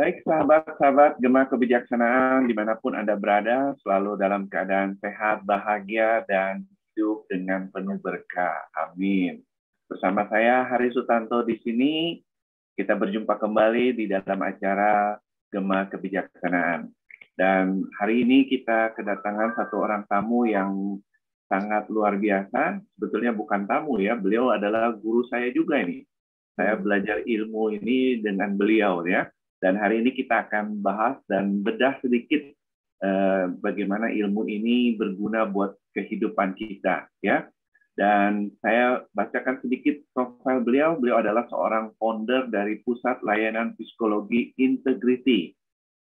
Baik sahabat-sahabat Gema Kebijaksanaan dimanapun Anda berada, selalu dalam keadaan sehat, bahagia, dan hidup dengan penuh berkah. Amin. Bersama saya Hari Sutanto di sini, kita berjumpa kembali di dalam acara Gema Kebijaksanaan. Dan hari ini kita kedatangan satu orang tamu yang sangat luar biasa. Sebetulnya bukan tamu ya, beliau adalah guru saya juga ini. Saya belajar ilmu ini dengan beliau ya. Dan hari ini kita akan bahas dan bedah sedikit bagaimana ilmu ini berguna buat kehidupan kita, ya. Dan saya bacakan sedikit profil beliau. Beliau adalah seorang founder dari Pusat Layanan Psikologi Integrity.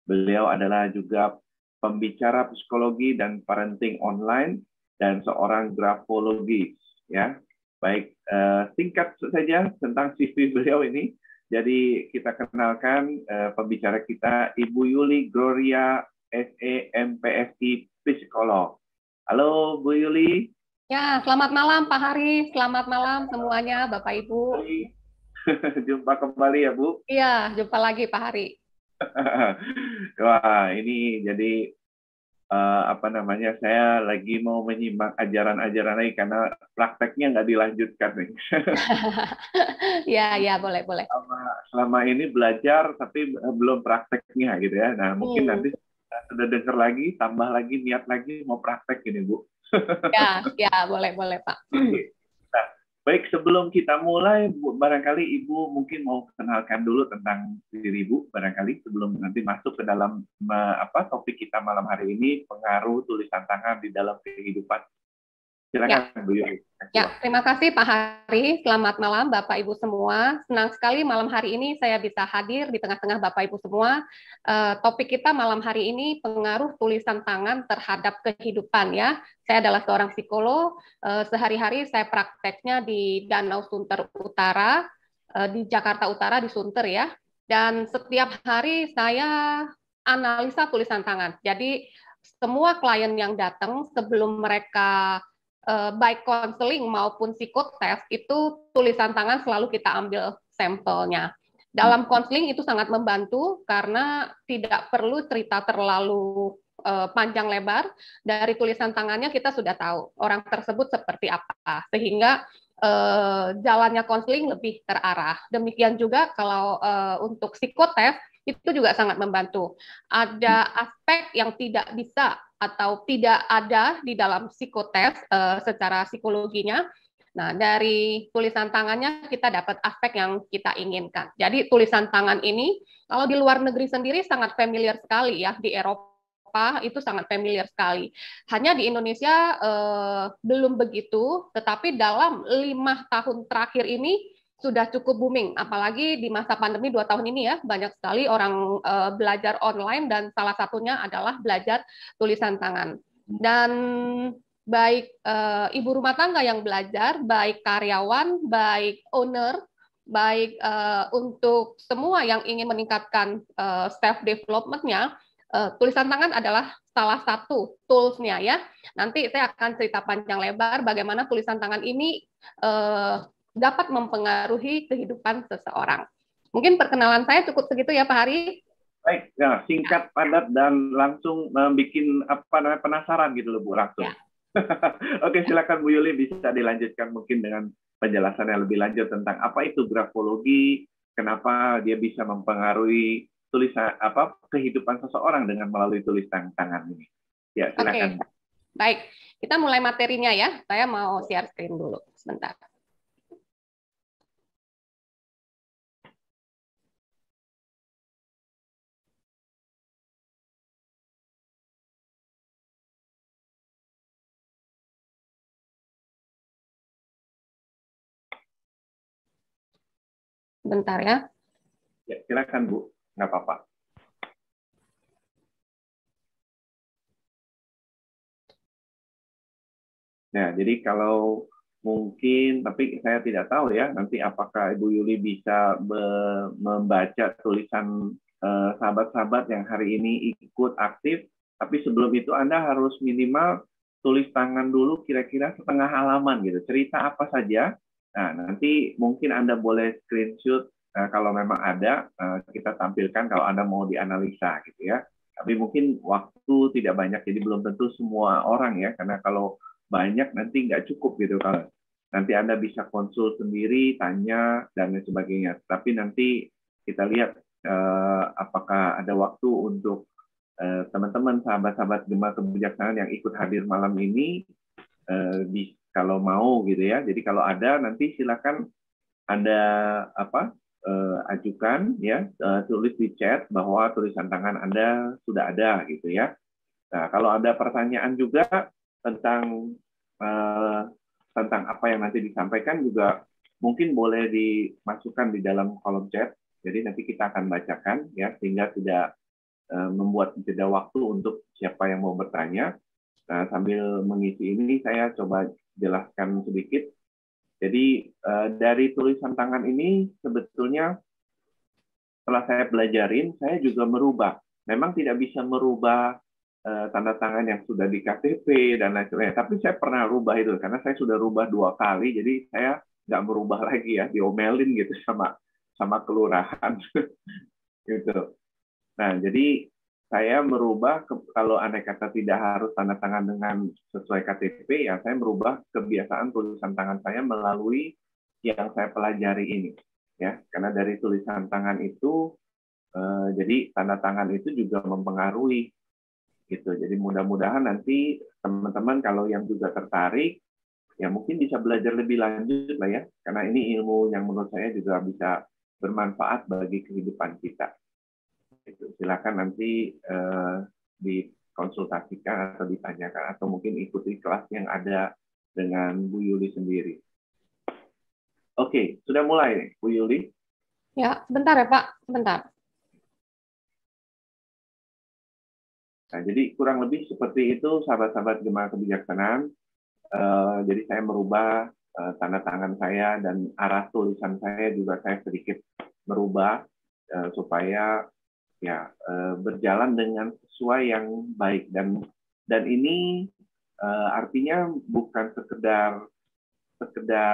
Beliau adalah juga pembicara psikologi dan parenting online dan seorang grafologis, ya. Baik, singkat saja tentang CV beliau ini. Jadi kita kenalkan pembicara kita, Ibu Yuli Gloria, SE, MPSI, Psikolog. Halo Bu Yuli. Ya, selamat malam Pak Hari, selamat malam semuanya Bapak Ibu. Jumpa kembali ya Bu. Iya, jumpa lagi Pak Hari. Wah, ini jadi saya lagi mau menyimak ajaran-ajaran lagi karena prakteknya nggak dilanjutkan nih. Ya, boleh. Selama ini belajar tapi belum prakteknya gitu ya. Nah, mungkin nanti sudah dengar lagi, tambah lagi, niat lagi mau praktek ini Bu. Ya, boleh Pak. Nah, baik, sebelum kita mulai, Bu, barangkali Ibu mungkin mau kenalkan dulu tentang diri Ibu, barangkali sebelum nanti masuk ke dalam topik kita malam hari ini, pengaruh tulisan tangan di dalam kehidupan. Silakan Bu Yuli. Ya, terima kasih Pak Hari. Selamat malam Bapak Ibu semua. Senang sekali malam hari ini saya bisa hadir di tengah-tengah Bapak Ibu semua. Topik kita malam hari ini pengaruh tulisan tangan terhadap kehidupan ya. Saya adalah seorang psikolog. Sehari-hari saya prakteknya di Danau Sunter Utara, di Jakarta Utara di Sunter ya. Dan setiap hari saya analisa tulisan tangan. Jadi semua klien yang datang sebelum mereka baik konseling maupun psikotes itu tulisan tangan selalu kita ambil sampelnya. Dalam konseling itu sangat membantu karena tidak perlu cerita terlalu panjang lebar. Dari tulisan tangannya kita sudah tahu orang tersebut seperti apa, sehingga jalannya konseling lebih terarah. Demikian juga kalau untuk psikotes itu juga sangat membantu. Ada aspek yang tidak bisa atau tidak ada di dalam psikotes secara psikologinya. Nah, dari tulisan tangannya kita dapat aspek yang kita inginkan. Jadi tulisan tangan ini kalau di luar negeri sendiri sangat familiar sekali ya, di Eropa itu sangat familiar sekali. Hanya di Indonesia belum begitu, tetapi dalam 5 tahun terakhir ini sudah cukup booming, apalagi di masa pandemi 2 tahun ini ya, banyak sekali orang belajar online dan salah satunya adalah belajar tulisan tangan. Dan baik ibu rumah tangga yang belajar, baik karyawan, baik owner, baik untuk semua yang ingin meningkatkan self development-nya, tulisan tangan adalah salah satu tools-nya ya. Nanti saya akan cerita panjang lebar bagaimana tulisan tangan ini dapat mempengaruhi kehidupan seseorang. Mungkin perkenalan saya cukup segitu ya Pak Hari. Baik, ya, singkat, padat, dan langsung bikin penasaran gitu loh Bu, langsung. Ya. Oke, silakan Bu Yuli, bisa dilanjutkan mungkin dengan penjelasan yang lebih lanjut tentang apa itu grafologi, kenapa dia bisa mempengaruhi tulisan kehidupan seseorang dengan melalui tulisan tangan ini. Ya, silakan. Oke. Baik, kita mulai materinya ya. Saya mau share screen dulu sebentar. Bentar ya. Ya, silakan Bu, nggak apa-apa. Nah, jadi kalau mungkin, tapi saya tidak tahu ya, nanti apakah Ibu Yuli bisa membaca tulisan sahabat-sahabat yang hari ini ikut aktif, tapi sebelum itu Anda harus minimal tulis tangan dulu kira-kira setengah halaman gitu, cerita apa saja. Nah, nanti mungkin Anda boleh screenshot kalau memang ada, kita tampilkan kalau Anda mau dianalisa gitu ya. Tapi mungkin waktu tidak banyak, jadi belum tentu semua orang ya, karena kalau banyak nanti nggak cukup gitu. Kalau nanti Anda bisa konsul sendiri, tanya, dan lain sebagainya. Tapi nanti kita lihat apakah ada waktu untuk teman-teman, sahabat-sahabat Gema Kebijaksanaan yang ikut hadir malam ini, kalau mau gitu ya. Jadi kalau ada, nanti silakan Anda ajukan ya, tulis di chat bahwa tulisan tangan Anda sudah ada gitu ya. Nah, kalau ada pertanyaan juga tentang apa yang nanti disampaikan juga mungkin boleh dimasukkan di dalam kolom chat. Jadi nanti kita akan bacakan ya, sehingga tidak membuat jeda waktu untuk siapa yang mau bertanya. Nah, sambil mengisi ini saya coba jelaskan sedikit. Jadi dari tulisan tangan ini sebetulnya setelah saya pelajarin, saya juga merubah. Memang tidak bisa merubah tanda tangan yang sudah di KTP dan lain sebagainya. Tapi saya pernah rubah itu karena saya sudah rubah 2 kali, jadi saya nggak merubah lagi ya, diomelin gitu sama kelurahan gitu. Nah, jadi saya merubah kalau andai kata tidak harus tanda tangan dengan sesuai KTP, ya saya merubah kebiasaan tulisan tangan saya melalui yang saya pelajari ini, ya. Karena dari tulisan tangan itu, jadi tanda tangan itu juga mempengaruhi, gitu. Jadi mudah-mudahan nanti teman-teman kalau yang juga tertarik, ya mungkin bisa belajar lebih lanjut lah ya, karena ini ilmu yang menurut saya juga bisa bermanfaat bagi kehidupan kita. Silakan nanti dikonsultasikan atau ditanyakan atau mungkin ikuti kelas yang ada dengan Bu Yuli sendiri. Oke, sudah mulai Bu Yuli? Ya, sebentar ya Pak, sebentar. Nah, jadi kurang lebih seperti itu sahabat-sahabat Gema Kebijaksanaan. Jadi saya merubah tanda tangan saya dan arah tulisan saya juga saya sedikit merubah supaya ya berjalan dengan sesuai yang baik, dan ini artinya bukan sekedar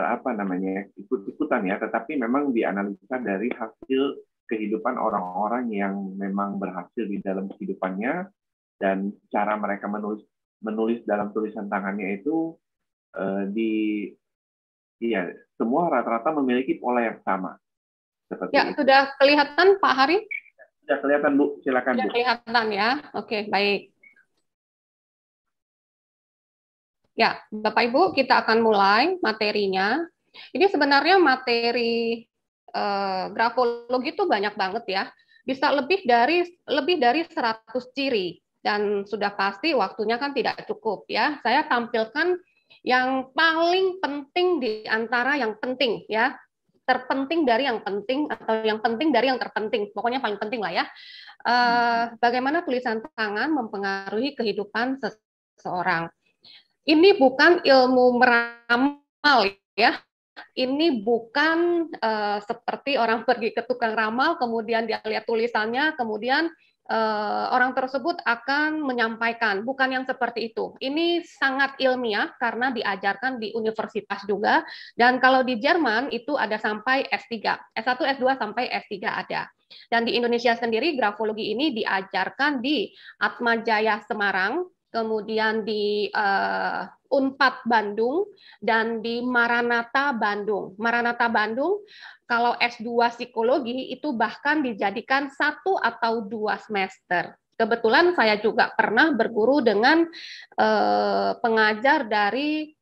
apa namanya ikut-ikutan ya, tetapi memang dianalisa dari hasil kehidupan orang-orang yang memang berhasil di dalam kehidupannya, dan cara mereka menulis dalam tulisan tangannya itu semua rata-rata memiliki pola yang sama. Seperti ya, itu. Sudah kelihatan Pak Hari? Sudah kelihatan Bu, silakan Sudah Bu. kelihatan ya. Oke, baik. Ya, Bapak Ibu, kita akan mulai materinya. Ini sebenarnya materi grafologi itu banyak banget ya. Bisa lebih dari 100 ciri, dan sudah pasti waktunya kan tidak cukup ya. Saya tampilkan yang paling penting di antara yang penting ya. Terpenting dari yang penting atau yang penting dari yang terpenting. Pokoknya paling penting lah ya. Bagaimana tulisan tangan mempengaruhi kehidupan seseorang. Ini bukan ilmu meramal ya. Ini bukan seperti orang pergi ke tukang ramal, kemudian dia lihat tulisannya, kemudian orang tersebut akan menyampaikan. Bukan yang seperti itu. Ini sangat ilmiah karena diajarkan di universitas juga. Dan kalau di Jerman itu ada sampai S3. S1, S2 sampai S3 ada. Dan di Indonesia sendiri grafologi ini diajarkan di Atmajaya Semarang, kemudian di Unpad Bandung, dan di Maranatha Bandung. Maranatha Bandung, kalau S2 psikologi itu bahkan dijadikan 1 atau 2 semester. Kebetulan saya juga pernah berguru dengan pengajar dari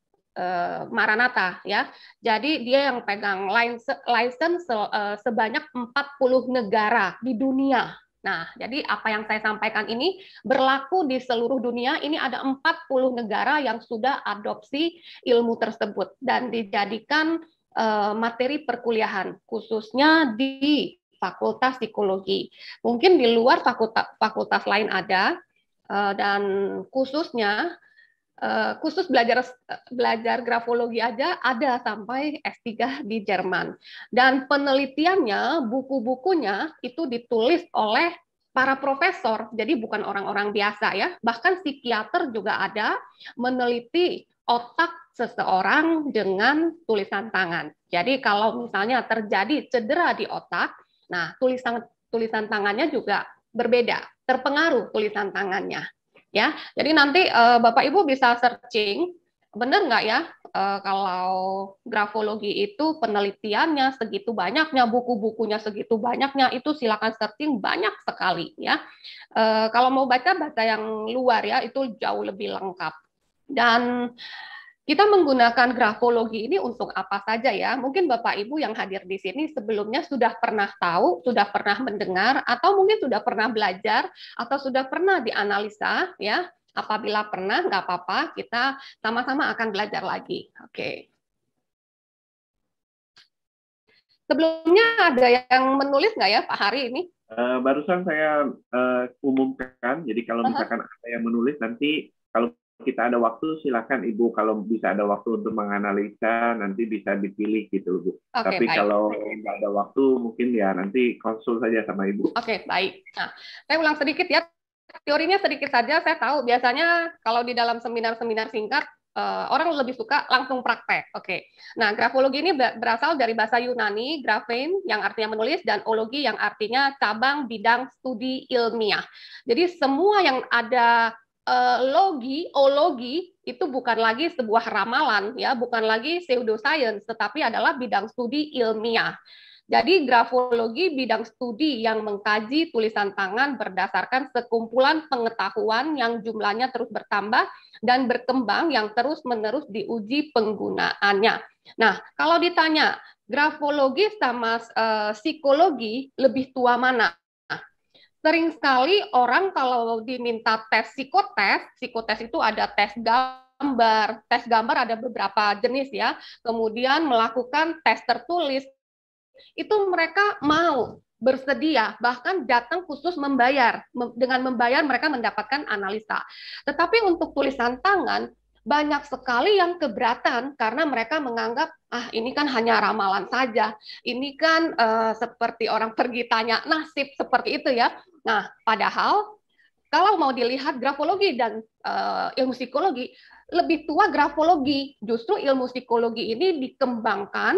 Maranatha ya. Jadi dia yang pegang license sebanyak 40 negara di dunia. Nah, jadi apa yang saya sampaikan ini berlaku di seluruh dunia. Ini ada 40 negara yang sudah adopsi ilmu tersebut dan dijadikan materi perkuliahan, khususnya di Fakultas Psikologi. Mungkin di luar fakultas lain ada, dan khusus belajar grafologi aja ada sampai S3 di Jerman. Dan penelitiannya, buku-bukunya itu ditulis oleh para profesor, jadi bukan orang-orang biasa ya. Bahkan psikiater juga ada meneliti otak seseorang dengan tulisan tangan. Jadi kalau misalnya terjadi cedera di otak, nah tulisan tangannya juga berbeda, terpengaruh tulisan tangannya. Ya, jadi nanti Bapak Ibu bisa searching, benar nggak ya kalau grafologi itu penelitiannya segitu banyaknya, buku-bukunya segitu banyaknya, itu silakan searching banyak sekali ya. Kalau mau baca yang luar ya, itu jauh lebih lengkap. Dan kita menggunakan grafologi ini untuk apa saja ya? Mungkin Bapak Ibu yang hadir di sini sebelumnya sudah pernah tahu, sudah pernah mendengar, atau mungkin sudah pernah belajar, atau sudah pernah dianalisa ya. Apabila pernah, nggak apa-apa, kita sama-sama akan belajar lagi. Oke. Sebelumnya ada yang menulis nggak ya Pak Hari ini? Barusan saya umumkan, jadi kalau misalkan ada yang menulis, nanti kalau kita ada waktu, silakan Ibu, kalau bisa ada waktu untuk menganalisa, nanti bisa dipilih gitu, Bu. Tapi baik. Kalau nggak ada waktu, mungkin ya nanti konsul saja sama Ibu. Oke, baik. Nah, saya ulang sedikit ya. Teorinya sedikit saja, saya tahu biasanya kalau di dalam seminar-seminar singkat, orang lebih suka langsung praktek. Oke. Nah, grafologi ini berasal dari bahasa Yunani, graphein yang artinya menulis, dan ologi yang artinya cabang bidang studi ilmiah. Jadi semua yang ada ologi itu bukan lagi sebuah ramalan, ya, bukan lagi pseudoscience, tetapi adalah bidang studi ilmiah. Jadi grafologi bidang studi yang mengkaji tulisan tangan berdasarkan sekumpulan pengetahuan yang jumlahnya terus bertambah dan berkembang yang terus-menerus diuji penggunaannya. Nah, kalau ditanya grafologi sama psikologi lebih tua mana? Sering sekali orang kalau diminta tes psikotes itu ada tes gambar ada beberapa jenis ya, kemudian melakukan tes tertulis, itu mereka mau bersedia, bahkan datang khusus membayar, dengan membayar mereka mendapatkan analisa. Tetapi untuk tulisan tangan, banyak sekali yang keberatan karena mereka menganggap ini kan hanya ramalan saja, ini kan seperti orang pergi tanya nasib, seperti itu ya. Nah, padahal kalau mau dilihat grafologi dan ilmu psikologi, lebih tua grafologi. Justru ilmu psikologi ini dikembangkan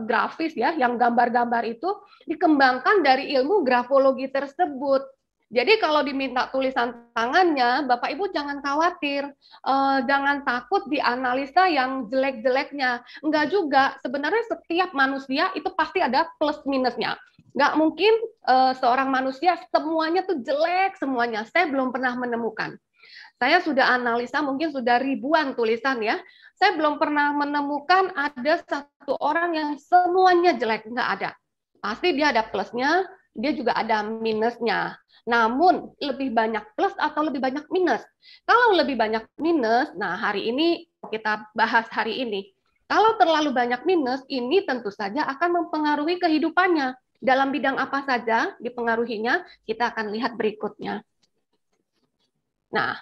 grafis ya, yang gambar-gambar itu dikembangkan dari ilmu grafologi tersebut. Jadi kalau diminta tulisan tangannya, Bapak Ibu jangan khawatir, jangan takut dianalisa yang jelek-jeleknya. Enggak juga, sebenarnya setiap manusia itu pasti ada plus minusnya. Nggak mungkin seorang manusia semuanya tuh jelek semuanya. Saya belum pernah menemukan. Saya sudah analisa mungkin sudah ribuan tulisan ya. Saya belum pernah menemukan ada satu orang yang semuanya jelek, nggak ada. Pasti dia ada plusnya, dia juga ada minusnya. Namun lebih banyak plus atau lebih banyak minus? Kalau lebih banyak minus, nah hari ini kita bahas hari ini. Kalau terlalu banyak minus, ini tentu saja akan mempengaruhi kehidupannya. Dalam bidang apa saja dipengaruhinya, kita akan lihat berikutnya. Nah,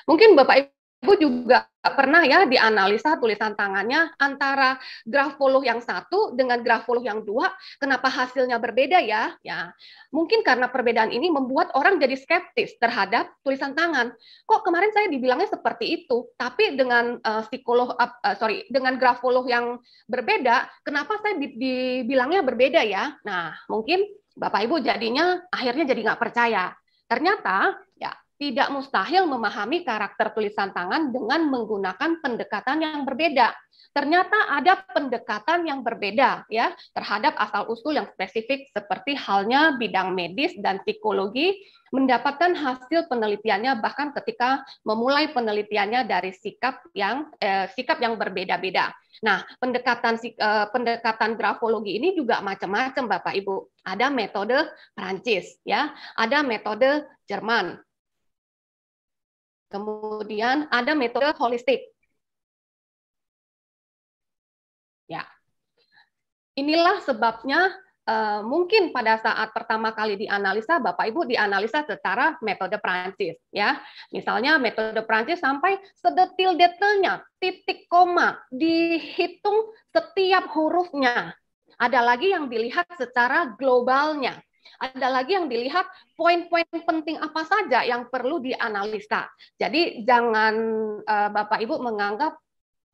mungkin Bapak Ibu juga pernah ya dianalisa tulisan tangannya antara grafolog yang satu dengan grafolog yang dua, kenapa hasilnya berbeda ya? Ya, mungkin karena perbedaan ini membuat orang jadi skeptis terhadap tulisan tangan. Kok kemarin saya dibilangnya seperti itu, tapi dengan dengan grafolog yang berbeda, kenapa saya dibilangnya berbeda ya? Nah, mungkin Bapak Ibu jadinya akhirnya jadi nggak percaya. Ternyata ya tidak mustahil memahami karakter tulisan tangan dengan menggunakan pendekatan yang berbeda. Ternyata ada pendekatan yang berbeda ya terhadap asal-usul yang spesifik seperti halnya bidang medis dan psikologi mendapatkan hasil penelitiannya bahkan ketika memulai penelitiannya dari sikap yang berbeda-beda. Nah, pendekatan grafologi ini juga macam-macam Bapak Ibu. Ada metode Prancis ya, ada metode Jerman. Kemudian ada metode holistik. Ya, inilah sebabnya mungkin pada saat pertama kali dianalisa, Bapak Ibu dianalisa secara metode Prancis. Ya, misalnya metode Prancis sampai sedetil-detilnya, titik koma, dihitung setiap hurufnya. Ada lagi yang dilihat secara globalnya. Ada lagi yang dilihat poin-poin penting apa saja yang perlu dianalisa. Jadi jangan Bapak Ibu menganggap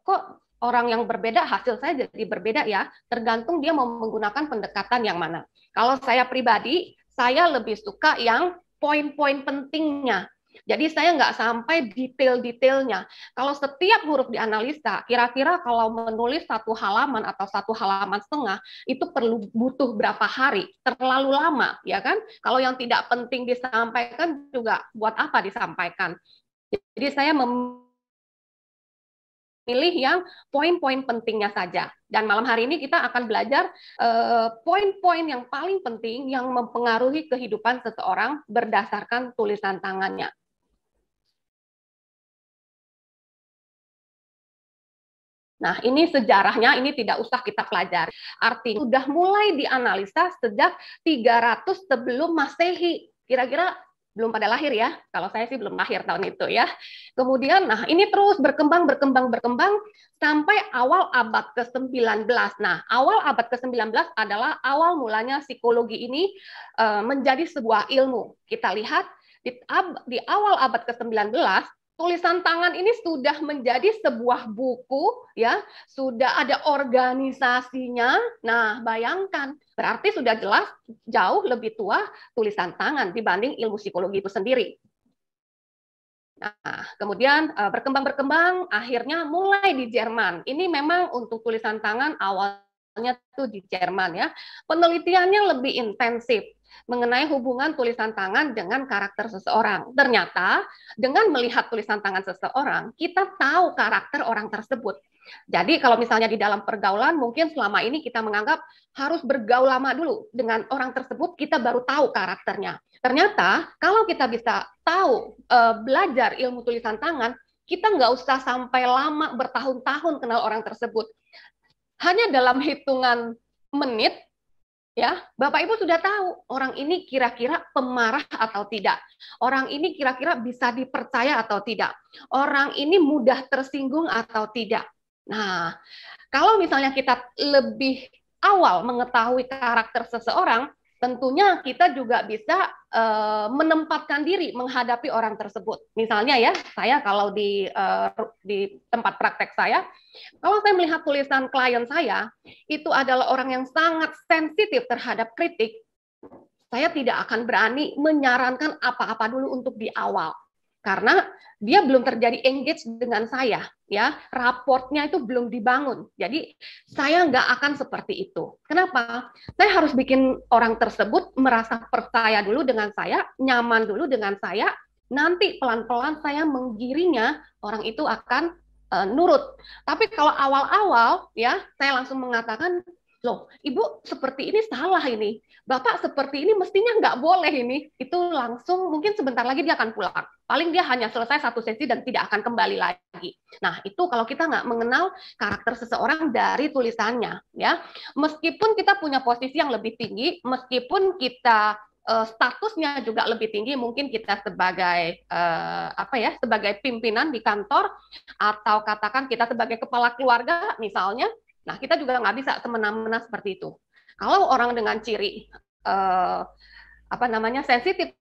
kok orang yang berbeda hasil saya jadi berbeda ya, tergantung dia mau menggunakan pendekatan yang mana. Kalau saya pribadi, saya lebih suka yang poin-poin pentingnya. Jadi saya nggak sampai detail-detailnya. Kalau setiap huruf dianalisa, kira-kira kalau menulis 1 halaman atau 1,5 halaman itu perlu butuh berapa hari? Terlalu lama, ya kan? Kalau yang tidak penting disampaikan juga buat apa disampaikan? Jadi saya pilih yang poin-poin pentingnya saja. Dan malam hari ini kita akan belajar poin-poin yang paling penting yang mempengaruhi kehidupan seseorang berdasarkan tulisan tangannya. Nah, ini sejarahnya, ini tidak usah kita pelajari. Artinya sudah mulai dianalisa sejak 300 sebelum Masehi. Kira-kira belum pada lahir ya, kalau saya sih belum lahir tahun itu ya. Kemudian, nah ini terus berkembang sampai awal abad ke-19. Nah, awal abad ke-19 adalah awal mulanya psikologi ini menjadi sebuah ilmu. Kita lihat di awal abad ke-19, tulisan tangan ini sudah menjadi sebuah buku, ya, sudah ada organisasinya. Nah, bayangkan, berarti sudah jelas jauh lebih tua tulisan tangan dibanding ilmu psikologi itu sendiri. Nah, kemudian berkembang, akhirnya mulai di Jerman. Ini memang untuk tulisan tangan awalnya tuh di Jerman ya. Penelitiannya lebih intensif mengenai hubungan tulisan tangan dengan karakter seseorang. Ternyata dengan melihat tulisan tangan seseorang, kita tahu karakter orang tersebut. Jadi kalau misalnya di dalam pergaulan, mungkin selama ini kita menganggap harus bergaul lama dulu dengan orang tersebut, kita baru tahu karakternya. Ternyata kalau kita bisa tahu belajar ilmu tulisan tangan, kita nggak usah sampai lama bertahun-tahun kenal orang tersebut. Hanya dalam hitungan menit, ya, Bapak Ibu sudah tahu orang ini kira-kira pemarah atau tidak. Orang ini kira-kira bisa dipercaya atau tidak. Orang ini mudah tersinggung atau tidak. Nah, kalau misalnya kita lebih awal mengetahui karakter seseorang, tentunya kita juga bisa menempatkan diri menghadapi orang tersebut. Misalnya ya, saya kalau di tempat praktek saya, kalau saya melihat tulisan klien saya, itu adalah orang yang sangat sensitif terhadap kritik, saya tidak akan berani menyarankan apa-apa dulu untuk di awal. Karena dia belum terjadi engage dengan saya, ya, raportnya itu belum dibangun. Jadi saya nggak akan seperti itu. Kenapa? Saya harus bikin orang tersebut merasa percaya dulu dengan saya, nyaman dulu dengan saya. Nanti pelan-pelan saya menggiringnya, orang itu akan nurut. Tapi kalau awal-awal, ya, saya langsung mengatakan, loh, Ibu seperti ini salah ini. Bapak seperti ini mestinya nggak boleh ini. Itu langsung mungkin sebentar lagi dia akan pulang. Paling dia hanya selesai 1 sesi dan tidak akan kembali lagi. Nah, itu kalau kita nggak mengenal karakter seseorang dari tulisannya, ya. Meskipun kita punya posisi yang lebih tinggi, meskipun kita statusnya juga lebih tinggi, mungkin kita sebagai sebagai pimpinan di kantor, atau katakan kita sebagai kepala keluarga misalnya. Nah, kita juga nggak bisa semena-mena seperti itu. Kalau orang dengan ciri sensitif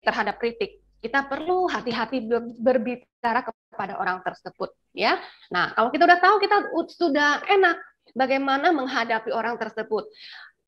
terhadap kritik, kita perlu hati-hati berbicara kepada orang tersebut, ya. Nah, kalau kita udah tahu, kita sudah enak bagaimana menghadapi orang tersebut.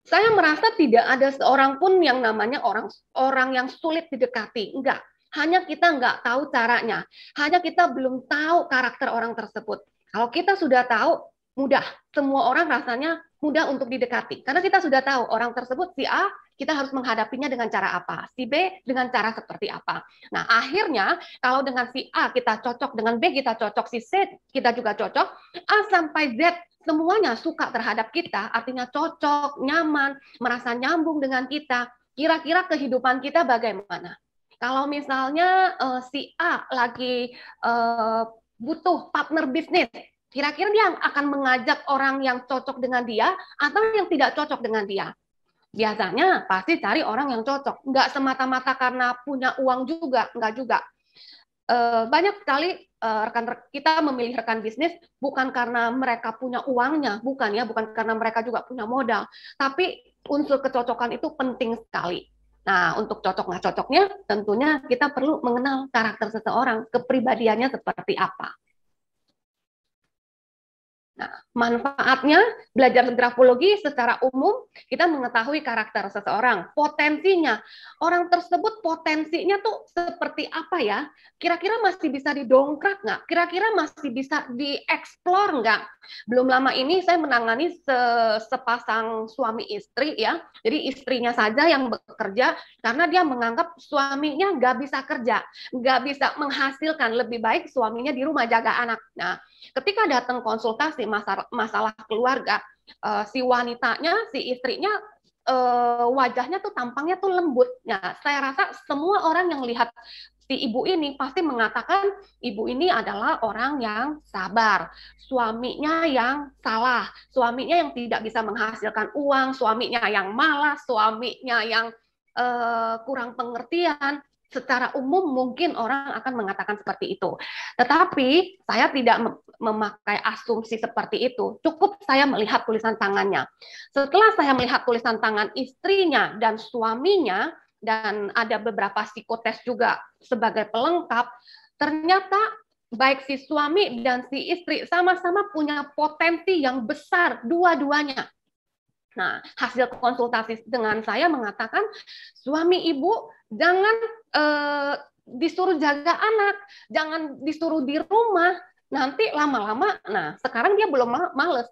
Saya merasa tidak ada seorang pun yang namanya orang yang sulit didekati, enggak. Hanya kita nggak tahu caranya, hanya kita belum tahu karakter orang tersebut. Kalau kita sudah tahu, mudah. Semua orang rasanya mudah untuk didekati. Karena kita sudah tahu orang tersebut, si A, kita harus menghadapinya dengan cara apa. Si B dengan cara seperti apa. Nah, akhirnya kalau dengan si A kita cocok, dengan B kita cocok, si C kita juga cocok, A sampai Z semuanya suka terhadap kita, artinya cocok, nyaman, merasa nyambung dengan kita. Kira-kira kehidupan kita bagaimana? Kalau misalnya si A lagi butuh partner bisnis, kira-kira dia akan mengajak orang yang cocok dengan dia atau yang tidak cocok dengan dia? Biasanya pasti cari orang yang cocok. Nggak semata-mata karena punya uang juga, nggak juga. Banyak sekali rekan kita memilih rekan bisnis bukan karena mereka punya uangnya, bukan karena mereka juga punya modal, tapi unsur kecocokan itu penting sekali. Nah, untuk cocok nggak cocoknya, tentunya kita perlu mengenal karakter seseorang, kepribadiannya seperti apa. Nah, manfaatnya belajar grafologi secara umum, kita mengetahui karakter seseorang, potensinya. Orang tersebut potensinya tuh seperti apa ya? Kira-kira masih bisa didongkrak nggak? Kira-kira masih bisa dieksplor nggak? Belum lama ini saya menangani sepasang suami istri ya. Jadi istrinya saja yang bekerja karena dia menganggap suaminya nggak bisa kerja, nggak bisa menghasilkan, lebih baik suaminya di rumah jaga anak. Nah, ketika datang konsultasi masalah keluarga, si wanitanya, si istrinya, wajahnya tuh tampangnya tuh lembut. Nah, saya rasa semua orang yang lihat si ibu ini pasti mengatakan ibu ini adalah orang yang sabar, suaminya yang salah, suaminya yang tidak bisa menghasilkan uang, suaminya yang malas, suaminya yang kurang pengertian. Secara umum mungkin orang akan mengatakan seperti itu. Tetapi saya tidak memakai asumsi seperti itu. Cukup saya melihat tulisan tangannya. Setelah saya melihat tulisan tangan istrinya dan suaminya, dan ada beberapa psikotes juga sebagai pelengkap, ternyata baik si suami dan si istri sama-sama punya potensi yang besar dua-duanya. Nah, hasil konsultasi dengan saya mengatakan, suami ibu jangan disuruh jaga anak, jangan disuruh di rumah, nanti lama-lama, nah sekarang dia belum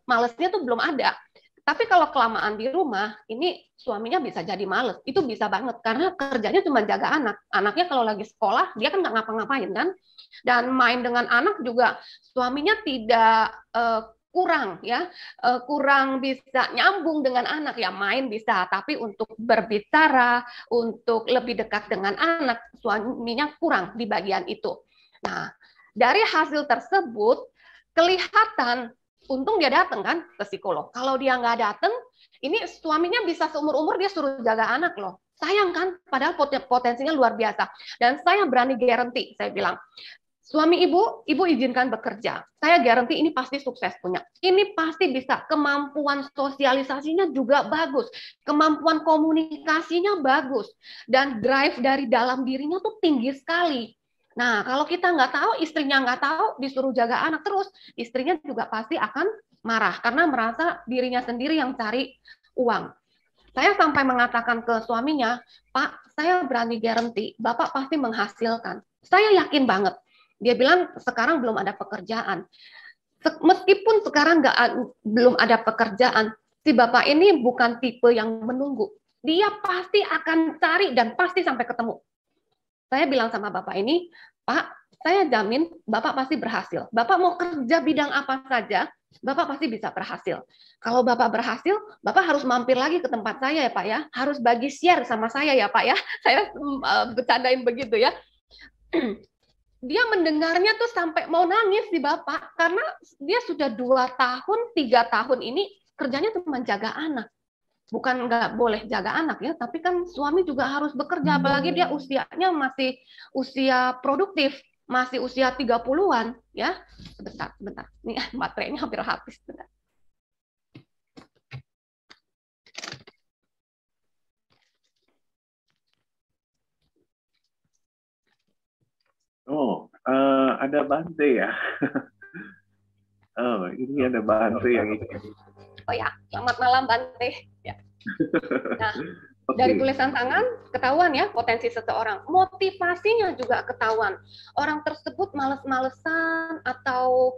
malesnya tuh belum ada. Tapi kalau kelamaan di rumah, ini suaminya bisa jadi males, itu bisa banget, karena kerjanya cuma jaga anak. Anaknya kalau lagi sekolah, dia kan nggak ngapa-ngapain kan, dan main dengan anak juga, suaminya tidak kurang ya, kurang bisa nyambung dengan anak ya, main bisa, tapi untuk berbicara, untuk lebih dekat dengan anak, suaminya kurang di bagian itu. Nah, dari hasil tersebut kelihatan, untung dia datang kan ke psikolog. Kalau dia nggak datang, ini suaminya bisa seumur-umur dia suruh jaga anak loh. Sayang kan, padahal potensinya luar biasa. Dan saya berani guarantee, saya bilang, suami ibu izinkan bekerja. Saya garansi ini pasti sukses punya. Ini pasti bisa. Kemampuan sosialisasinya juga bagus. Kemampuan komunikasinya bagus. Dan drive dari dalam dirinya tuh tinggi sekali. Nah, kalau kita nggak tahu, istrinya nggak tahu, disuruh jaga anak terus, istrinya juga pasti akan marah. Karena merasa dirinya sendiri yang cari uang. Saya sampai mengatakan ke suaminya, Pak, saya berani garansi, Bapak pasti menghasilkan. Saya yakin banget. Dia bilang sekarang belum ada pekerjaan. Meskipun sekarang belum ada pekerjaan, si bapak ini bukan tipe yang menunggu. Dia pasti akan cari dan pasti sampai ketemu. Saya bilang sama bapak ini, Pak, saya jamin bapak pasti berhasil. Bapak mau kerja bidang apa saja, bapak pasti bisa berhasil. Kalau bapak berhasil, bapak harus mampir lagi ke tempat saya ya Pak ya. Harus bagi share sama saya ya Pak ya. Saya bercandain begitu ya. Dia mendengarnya tuh sampai mau nangis di bapak, karena dia sudah 2 tahun, 3 tahun ini kerjanya tuh menjaga anak. Bukan nggak boleh jaga anak ya, tapi kan suami juga harus bekerja, apalagi dia usianya masih usia produktif, masih usia 30-an ya. Sebentar. Nih baterainya hampir habis. Sebentar. Oh, ada Bante ya. Oh, ini ada Bante yang ini. Oh ya, selamat malam Bante. Ya. Nah, dari tulisan tangan ketahuan ya potensi seseorang. Motivasinya juga ketahuan. Orang tersebut males-malesan atau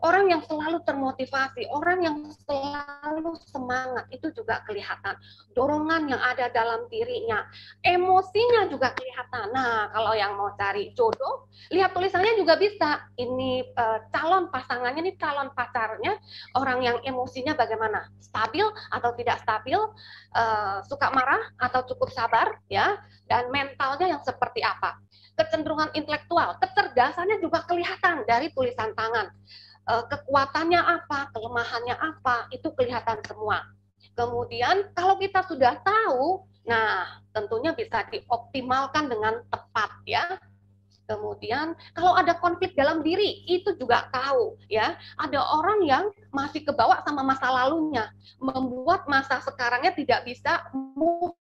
orang yang selalu termotivasi, orang yang selalu semangat, itu juga kelihatan. Dorongan yang ada dalam dirinya, emosinya juga kelihatan. Nah, kalau yang mau cari jodoh, lihat tulisannya juga bisa. Ini calon pasangannya, ini calon pacarnya, orang yang emosinya bagaimana? Stabil atau tidak stabil? Suka marah atau cukup sabar? Ya, dan mentalnya yang seperti apa? Kecenderungan intelektual, kecerdasannya juga kelihatan dari tulisan tangan. Kekuatannya apa, kelemahannya apa, itu kelihatan semua. Kemudian kalau kita sudah tahu, nah tentunya bisa dioptimalkan dengan tepat ya. Kemudian kalau ada konflik dalam diri, itu juga tahu ya. Ada orang yang masih kebawa sama masa lalunya, membuat masa sekarangnya tidak bisa move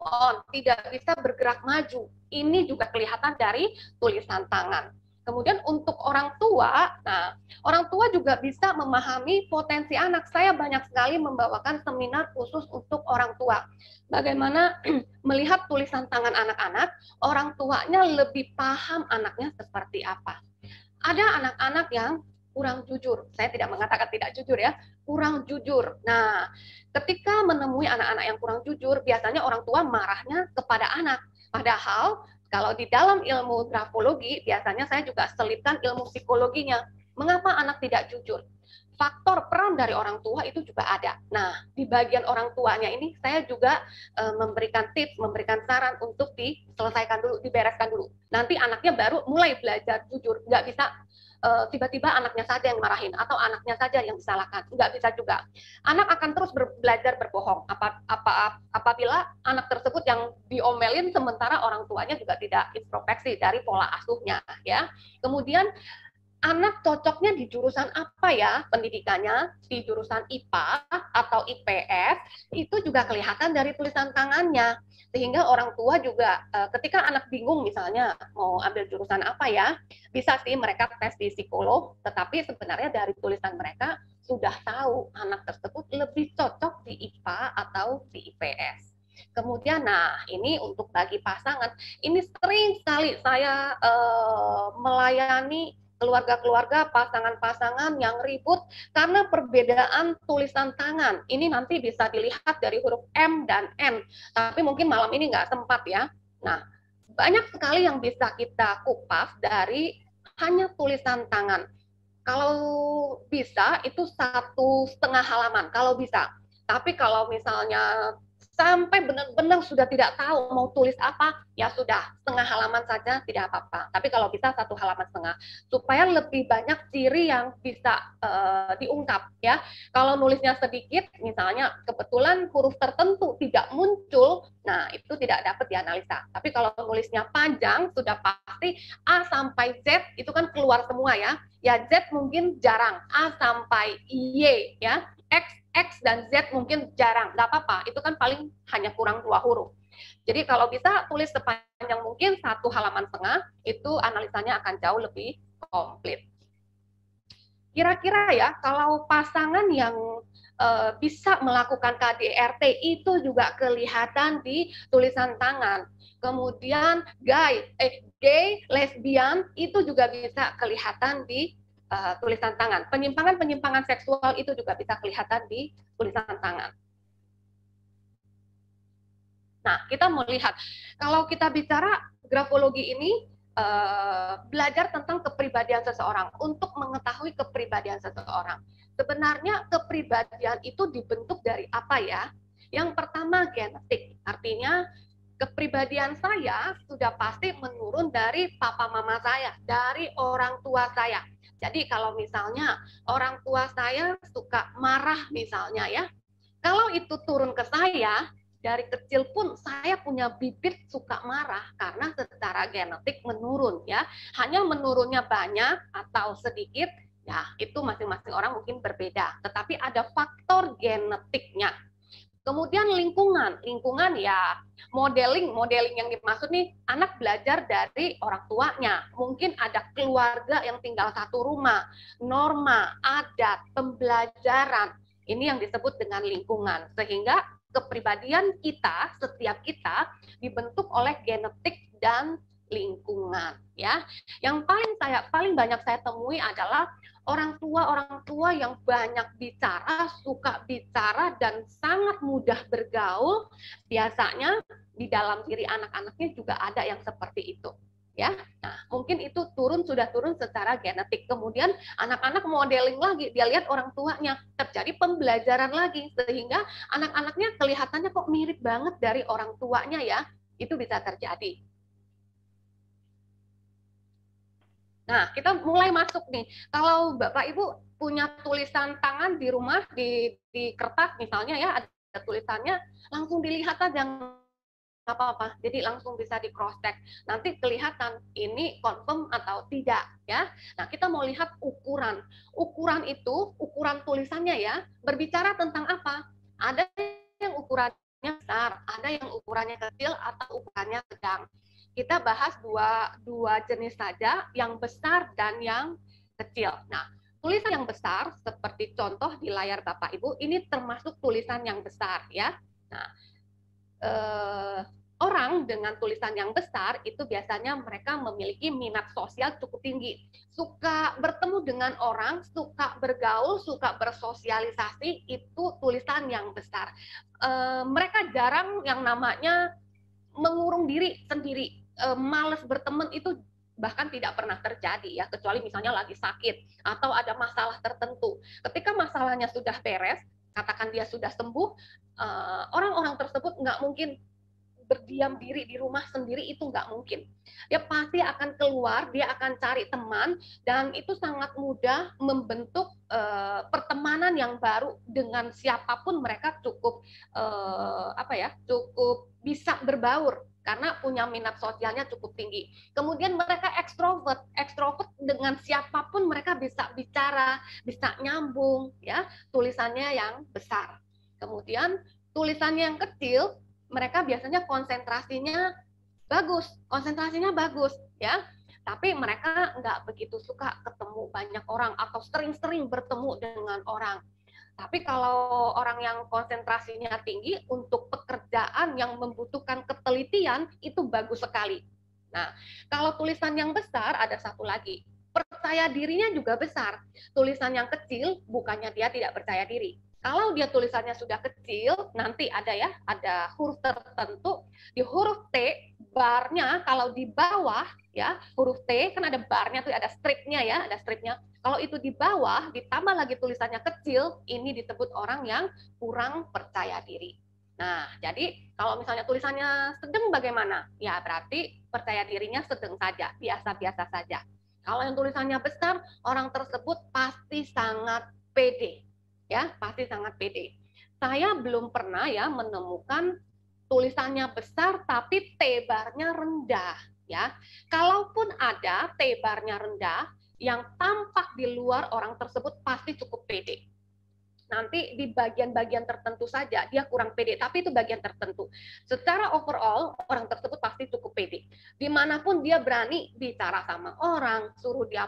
on, tidak bisa bergerak maju. Ini juga kelihatan dari tulisan tangan. Kemudian untuk orang tua, nah orang tua juga bisa memahami potensi anak. Saya banyak sekali membawakan seminar khusus untuk orang tua. Bagaimana melihat tulisan tangan anak-anak, orang tuanya lebih paham anaknya seperti apa. Ada anak-anak yang kurang jujur. Saya tidak mengatakan tidak jujur ya, kurang jujur. Nah, ketika menemui anak-anak yang kurang jujur, biasanya orang tua marahnya kepada anak. Padahal kalau di dalam ilmu grafologi, biasanya saya juga selipkan ilmu psikologinya. Mengapa anak tidak jujur? Faktor peran dari orang tua itu juga ada. Nah, di bagian orang tuanya ini saya juga memberikan tips, memberikan saran untuk diselesaikan dulu, dibereskan dulu. Nanti anaknya baru mulai belajar jujur. Nggak bisa tiba-tiba anaknya saja yang marahin atau anaknya saja yang disalahkan. Nggak bisa juga. Anak akan terus belajar berbohong apabila anak tersebut yang diomelin sementara orang tuanya juga tidak introspeksi dari pola asuhnya, ya. Kemudian anak cocoknya di jurusan apa ya pendidikannya, di jurusan IPA atau IPS, itu juga kelihatan dari tulisan tangannya. Sehingga orang tua juga ketika anak bingung misalnya mau ambil jurusan apa ya, bisa sih mereka tes di psikolog, tetapi sebenarnya dari tulisan mereka sudah tahu anak tersebut lebih cocok di IPA atau di IPS. Kemudian, nah ini untuk bagi pasangan, ini sering sekali saya melayani keluarga-keluarga, pasangan-pasangan yang ribut karena perbedaan tulisan tangan. Ini nanti bisa dilihat dari huruf M dan N, tapi mungkin malam ini nggak sempat ya. Nah, banyak sekali yang bisa kita kupas dari hanya tulisan tangan. Kalau bisa, itu 1,5 halaman, kalau bisa. Tapi kalau misalnya sampai benar-benar sudah tidak tahu mau tulis apa, ya sudah, 1/2 halaman saja tidak apa-apa. Tapi kalau bisa 1,5 halaman, supaya lebih banyak ciri yang bisa diungkap ya. Kalau nulisnya sedikit, misalnya kebetulan huruf tertentu tidak muncul, nah itu tidak dapat dianalisa. Tapi kalau nulisnya panjang, sudah pasti A sampai Z itu kan keluar semua ya. Ya Z mungkin jarang, A sampai Y ya, X dan Z mungkin jarang, nggak apa-apa, itu kan paling hanya kurang 2 huruf. Jadi kalau bisa tulis sepanjang mungkin 1,5 halaman, itu analisanya akan jauh lebih komplit. Kira-kira ya, kalau pasangan yang bisa melakukan KDRT itu juga kelihatan di tulisan tangan. Kemudian gay, lesbian itu juga bisa kelihatan di tulisan tangan. Penyimpangan-penyimpangan seksual itu juga bisa kelihatan di tulisan tangan. Nah, kita melihat, kalau kita bicara grafologi ini, belajar tentang kepribadian seseorang, untuk mengetahui kepribadian seseorang. Sebenarnya kepribadian itu dibentuk dari apa ya? Yang pertama genetik, artinya kepribadian saya sudah pasti menurun dari papa mama saya, dari orang tua saya. Jadi kalau misalnya orang tua saya suka marah misalnya ya, kalau itu turun ke saya, dari kecil pun saya punya bibit suka marah karena secara genetik menurun ya. Hanya menurunnya banyak atau sedikit, ya itu masing-masing orang mungkin berbeda. Tetapi ada faktor genetiknya. Kemudian lingkungan ya modeling yang dimaksud nih, anak belajar dari orang tuanya. Mungkin ada keluarga yang tinggal satu rumah, norma, adat, pembelajaran, ini yang disebut dengan lingkungan. Sehingga kepribadian kita, setiap kita dibentuk oleh genetik dan lingkungan ya. Yang paling banyak saya temui adalah orang tua yang banyak bicara, suka bicara dan sangat mudah bergaul. Biasanya di dalam diri anak-anaknya juga ada yang seperti itu ya. Nah, mungkin itu sudah turun secara genetik. Kemudian anak-anak modeling lagi, dia lihat orang tuanya, terjadi pembelajaran lagi sehingga anak-anaknya kelihatannya kok mirip banget dari orang tuanya ya. Itu bisa terjadi. Nah, kita mulai masuk nih. Kalau Bapak Ibu punya tulisan tangan di rumah, di kertas misalnya ya, ada tulisannya, langsung dilihat aja, nggak apa-apa. Jadi langsung bisa di cross check. Nanti kelihatan ini confirm atau tidak ya. Nah, kita mau lihat ukuran. Ukuran itu, ukuran tulisannya ya, berbicara tentang apa? Ada yang ukurannya besar, ada yang ukurannya kecil atau ukurannya sedang. kita bahas dua jenis saja, yang besar dan yang kecil. Nah, tulisan yang besar seperti contoh di layar Bapak Ibu, ini termasuk tulisan yang besar ya. Nah, orang dengan tulisan yang besar itu biasanya mereka memiliki minat sosial cukup tinggi, suka bertemu dengan orang, suka bergaul, suka bersosialisasi, itu tulisan yang besar. Mereka jarang yang namanya mengurung diri sendiri, malas berteman itu bahkan tidak pernah terjadi ya, kecuali misalnya lagi sakit atau ada masalah tertentu. Ketika masalahnya sudah beres, katakan dia sudah sembuh, orang-orang tersebut nggak mungkin berdiam diri di rumah sendiri, itu nggak mungkin. Dia pasti akan keluar, dia akan cari teman, dan itu sangat mudah membentuk pertemanan yang baru dengan siapapun. Mereka cukup cukup bisa berbaur karena punya minat sosialnya cukup tinggi. Kemudian mereka ekstrovert dengan siapapun mereka bisa bicara, bisa nyambung ya, tulisannya yang besar. Kemudian tulisannya yang kecil, mereka biasanya konsentrasinya bagus ya, tapi mereka nggak begitu suka ketemu banyak orang atau sering-sering bertemu dengan orang. Tapi kalau orang yang konsentrasinya tinggi untuk pekerjaan yang membutuhkan ketelitian, itu bagus sekali. Nah, kalau tulisan yang besar ada satu lagi, percaya dirinya juga besar. Tulisan yang kecil bukannya dia tidak percaya diri. Kalau dia tulisannya sudah kecil, nanti ada huruf tertentu, di huruf T, barnya kalau di bawah ya, huruf T kan ada barnya tuh, ada stripnya ya, ada stripnya. Kalau itu di bawah ditambah lagi tulisannya kecil, ini disebut orang yang kurang percaya diri. Nah, jadi kalau misalnya tulisannya sedang bagaimana? Ya berarti percaya dirinya sedang saja, biasa-biasa saja. Kalau yang tulisannya besar, orang tersebut pasti sangat pede. Ya, pasti sangat pede. Saya belum pernah ya menemukan tulisannya besar tapi T-barnya rendah ya. Kalaupun ada T-barnya rendah, yang tampak di luar orang tersebut pasti cukup pede. Nanti di bagian-bagian tertentu saja dia kurang pede, tapi itu bagian tertentu. Secara overall orang tersebut pasti cukup pede. Dimanapun dia berani bicara sama orang, suruh dia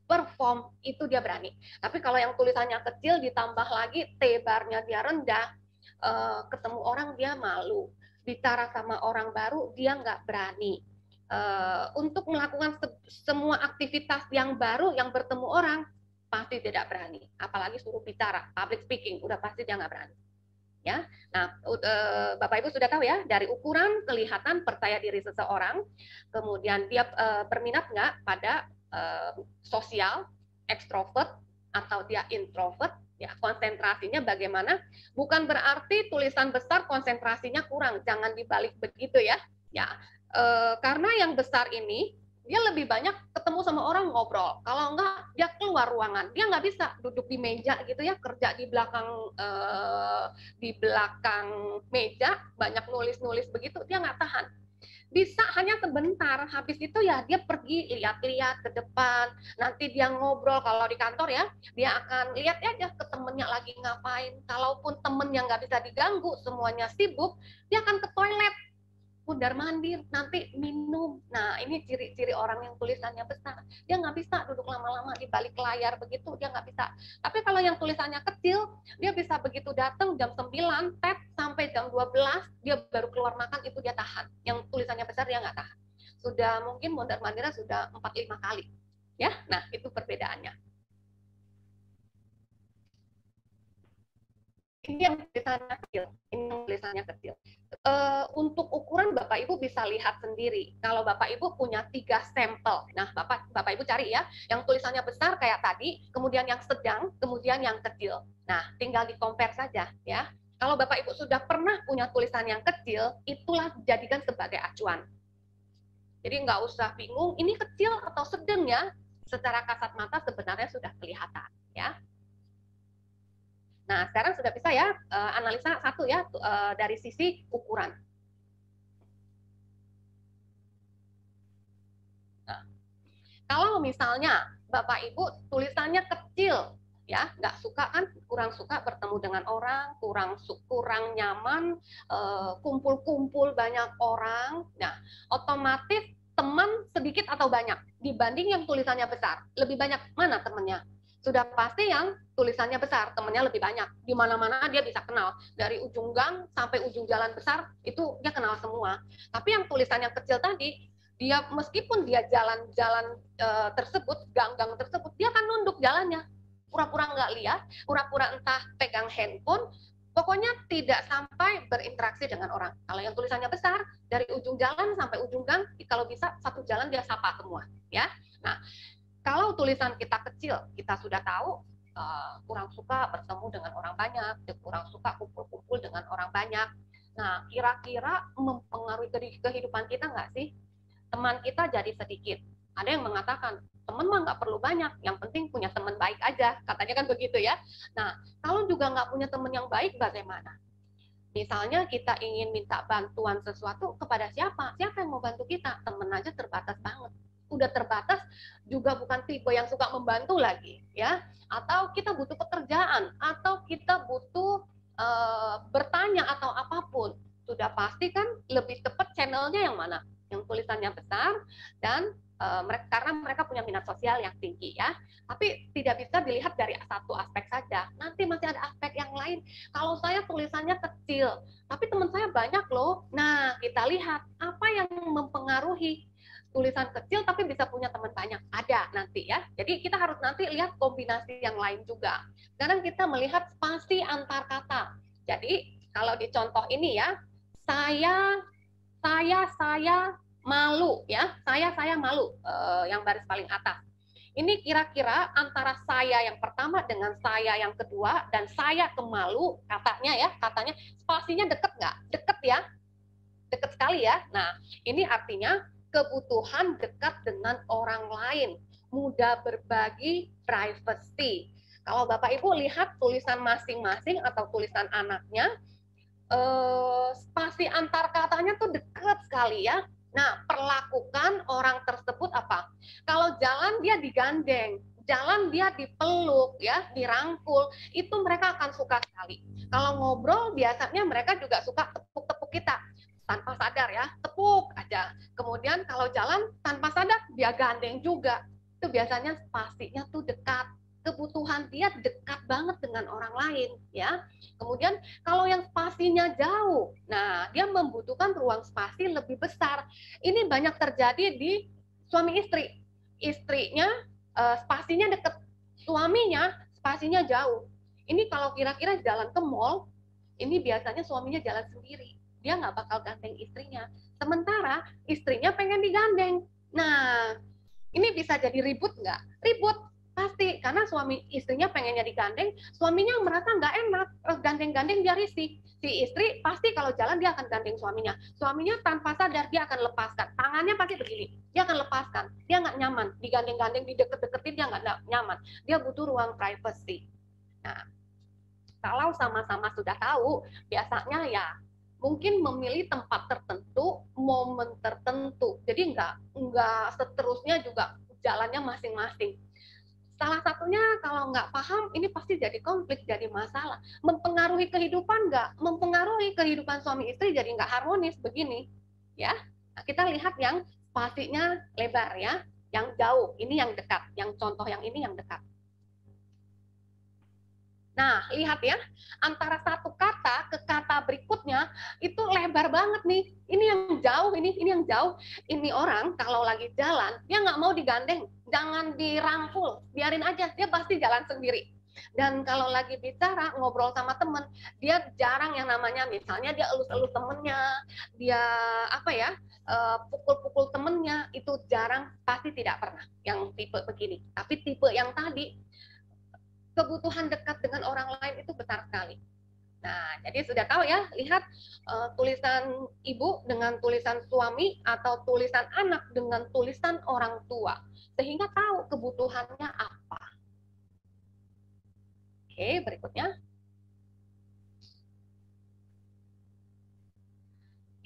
perform, itu dia berani. Tapi kalau yang tulisannya kecil ditambah lagi T-barnya dia rendah, ketemu orang dia malu, bicara sama orang baru dia nggak berani. Untuk melakukan semua aktivitas yang baru, yang bertemu orang, pasti tidak berani. Apalagi suruh bicara, public speaking, udah pasti dia nggak berani. Ya, nah Bapak Ibu sudah tahu ya, dari ukuran kelihatan percaya diri seseorang, kemudian dia berminat nggak pada sosial, ekstrovert atau dia introvert, ya konsentrasinya bagaimana? Bukan berarti tulisan besar konsentrasinya kurang, jangan dibalik begitu ya. Ya, karena yang besar ini dia lebih banyak ketemu sama orang, ngobrol. Kalau enggak dia keluar ruangan, dia nggak bisa duduk di meja gitu ya, kerja di belakang meja banyak nulis begitu, dia nggak tahan. Bisa hanya sebentar, habis itu ya dia pergi lihat-lihat ke depan, nanti dia ngobrol. Kalau di kantor ya, dia akan lihat aja ke temennya lagi ngapain. Kalaupun temennya nggak bisa diganggu, semuanya sibuk, dia akan ke toilet, mundar mandir, nanti minum. Nah, ini ciri-ciri orang yang tulisannya besar. Dia nggak bisa duduk lama-lama di balik layar begitu, dia nggak bisa. Tapi kalau yang tulisannya kecil, dia bisa begitu datang jam 9, tet, sampai jam 12, dia baru keluar makan, itu dia tahan. Yang tulisannya besar dia nggak tahan. Sudah mungkin mundar mandirnya sudah 4-5 kali. Ya, nah itu perbedaannya. Ini yang tulisannya kecil, ini yang tulisannya kecil. Untuk ukuran Bapak Ibu bisa lihat sendiri. Kalau Bapak Ibu punya 3 sampel, nah Bapak Ibu cari ya, yang tulisannya besar kayak tadi, kemudian yang sedang, kemudian yang kecil. Nah, tinggal di compare saja ya. Kalau Bapak Ibu sudah pernah punya tulisan yang kecil, itulah jadikan sebagai acuan. Jadi nggak usah bingung, ini kecil atau sedang ya. Secara kasat mata sebenarnya sudah kelihatan ya. Nah, sekarang sudah bisa ya analisa satu ya dari sisi ukuran. Nah, kalau misalnya Bapak Ibu tulisannya kecil, ya nggak suka kan, kurang suka bertemu dengan orang, kurang nyaman, kumpul-kumpul banyak orang. Nah, otomatis teman sedikit atau banyak dibanding yang tulisannya besar. Lebih banyak mana temannya? Sudah pasti yang tulisannya besar, temannya lebih banyak. Di mana-mana dia bisa kenal. Dari ujung gang sampai ujung jalan besar, itu dia kenal semua. Tapi yang tulisannya kecil tadi, dia meskipun dia jalan-jalan tersebut, gang-gang tersebut, dia akan nunduk jalannya. Pura-pura nggak lihat, pura-pura entah pegang handphone, pokoknya tidak sampai berinteraksi dengan orang. Kalau yang tulisannya besar, dari ujung jalan sampai ujung gang, kalau bisa satu jalan dia sapa semua. Ya, nah, kalau tulisan kita kecil, kita sudah tahu kurang suka bertemu dengan orang banyak, kurang suka kumpul-kumpul dengan orang banyak. Nah, kira-kira mempengaruhi kehidupan kita nggak sih? Teman kita jadi sedikit. Ada yang mengatakan, teman mah nggak perlu banyak, yang penting punya teman baik aja. Katanya kan begitu ya. Nah, kalau juga nggak punya teman yang baik, bagaimana? Misalnya kita ingin minta bantuan sesuatu kepada siapa? Siapa yang mau bantu kita? Teman aja terbatas banget. Udah terbatas, juga bukan tipe yang suka membantu lagi, ya. Atau kita butuh pekerjaan, atau kita butuh bertanya atau apapun. Sudah pasti kan lebih tepat channelnya yang mana? Yang tulisannya besar dan karena mereka punya minat sosial yang tinggi, ya. Tapi tidak bisa dilihat dari satu aspek saja. Nanti masih ada aspek yang lain. Kalau saya tulisannya kecil, tapi teman saya banyak loh. Nah, kita lihat apa yang mempengaruhi tulisan kecil tapi bisa punya teman banyak. Ada nanti, ya. Jadi kita harus nanti lihat kombinasi yang lain juga. Sekarang kita melihat spasi antar kata. Jadi kalau di contoh ini ya, saya malu, ya. Saya malu, yang baris paling atas. Ini kira-kira antara saya yang pertama dengan saya yang kedua dan saya kemalu, katanya spasinya deket nggak? Deket ya, deket sekali ya. Nah, ini artinya kebutuhan dekat dengan orang lain, mudah berbagi, privacy. Kalau Bapak Ibu lihat tulisan masing-masing atau tulisan anaknya, spasi antar katanya tuh dekat sekali ya. Nah, perlakukan orang tersebut apa? Kalau jalan dia digandeng, jalan dia dipeluk, ya, dirangkul, itu mereka akan suka sekali. Kalau ngobrol biasanya mereka juga suka tepuk-tepuk kita. Tanpa sadar ya, tepuk aja. Kemudian kalau jalan tanpa sadar, dia gandeng juga. Itu biasanya spasinya tuh dekat. Kebutuhan dia dekat banget dengan orang lain, ya. Kemudian kalau yang spasinya jauh, nah dia membutuhkan ruang spasi lebih besar. Ini banyak terjadi di suami istri. Istrinya spasinya dekat, suaminya spasinya jauh. Ini kalau kira-kira jalan ke mall, ini biasanya suaminya jalan sendiri. Dia nggak bakal gandeng istrinya. Sementara istrinya pengen digandeng. Nah, ini bisa jadi ribut nggak? Ribut, pasti. Karena suami istrinya pengennya digandeng, suaminya merasa nggak enak. Gandeng-gandeng dia risih. Si istri pasti kalau jalan dia akan gandeng suaminya. Suaminya tanpa sadar dia akan lepaskan. Tangannya pasti begini. Dia akan lepaskan. Dia nggak nyaman. Digandeng-gandeng, dideket-deketin, dia nggak nyaman. Dia butuh ruang privacy. Nah, kalau sama-sama sudah tahu, biasanya ya mungkin memilih tempat tertentu, momen tertentu. Jadi nggak seterusnya juga jalannya masing-masing. Salah satunya kalau nggak paham, ini pasti jadi konflik, jadi masalah. Mempengaruhi kehidupan nggak? Mempengaruhi kehidupan suami istri jadi nggak harmonis begini. Ya, nah, kita lihat yang spasinya lebar ya, yang jauh, ini yang dekat, yang contoh yang ini yang dekat. Nah, lihat ya, antara satu kata ke kata berikutnya itu lebar banget nih. Ini yang jauh, ini yang jauh. Ini orang kalau lagi jalan, dia nggak mau digandeng, jangan dirangkul, biarin aja, dia pasti jalan sendiri. Dan kalau lagi bicara, ngobrol sama temen, dia jarang yang namanya, misalnya dia elus-elus temennya, dia apa ya, pukul-pukul temennya, itu jarang, pasti tidak pernah yang tipe begini. Tapi tipe yang tadi, kebutuhan dekat dengan orang lain itu besar sekali. Nah, jadi sudah tahu ya, lihat tulisan ibu dengan tulisan suami atau tulisan anak dengan tulisan orang tua. Sehingga tahu kebutuhannya apa. Oke, berikutnya.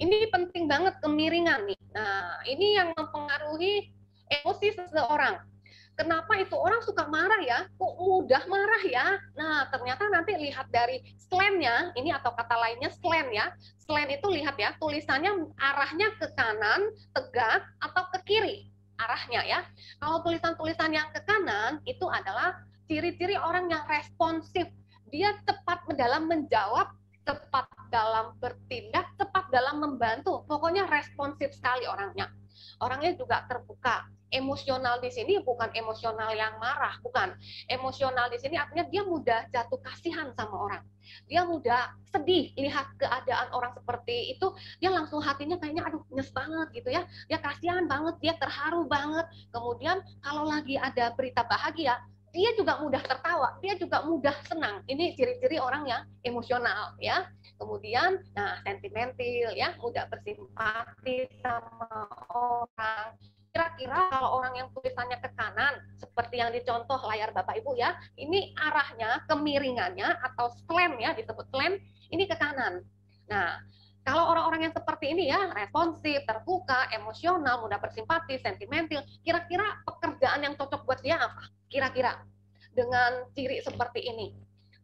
Ini penting banget kemiringan nih. Nah, ini yang mempengaruhi emosi seseorang. Kenapa itu orang suka marah ya? Kok mudah marah ya? Nah, ternyata nanti lihat dari slant-nya, ini atau kata lainnya slant ya. Slant itu lihat ya, tulisannya arahnya ke kanan, tegak, atau ke kiri arahnya ya. Kalau tulisan-tulisan yang ke kanan, itu adalah ciri-ciri orang yang responsif. Dia cepat dalam menjawab, cepat dalam bertindak, cepat dalam membantu. Pokoknya responsif sekali orangnya. Orangnya juga terbuka. Emosional di sini bukan emosional yang marah, bukan. Emosional di sini artinya dia mudah jatuh kasihan sama orang. Dia mudah sedih lihat keadaan orang seperti itu, dia langsung hatinya kayaknya aduh nyes banget gitu ya. Dia kasihan banget, dia terharu banget. Kemudian kalau lagi ada berita bahagia, dia juga mudah tertawa, dia juga mudah senang. Ini ciri-ciri orang yang emosional ya. Kemudian, nah sentimental ya, mudah bersimpati sama orang. Kira-kira kalau orang yang tulisannya ke kanan, seperti yang dicontoh layar Bapak Ibu ya, ini arahnya, kemiringannya atau slant ya, disebut slant, ini ke kanan. Nah, kalau orang-orang yang seperti ini ya, responsif, terbuka, emosional, mudah bersimpati, sentimental, kira-kira pekerjaan yang cocok buat dia apa? Kira-kira dengan ciri seperti ini.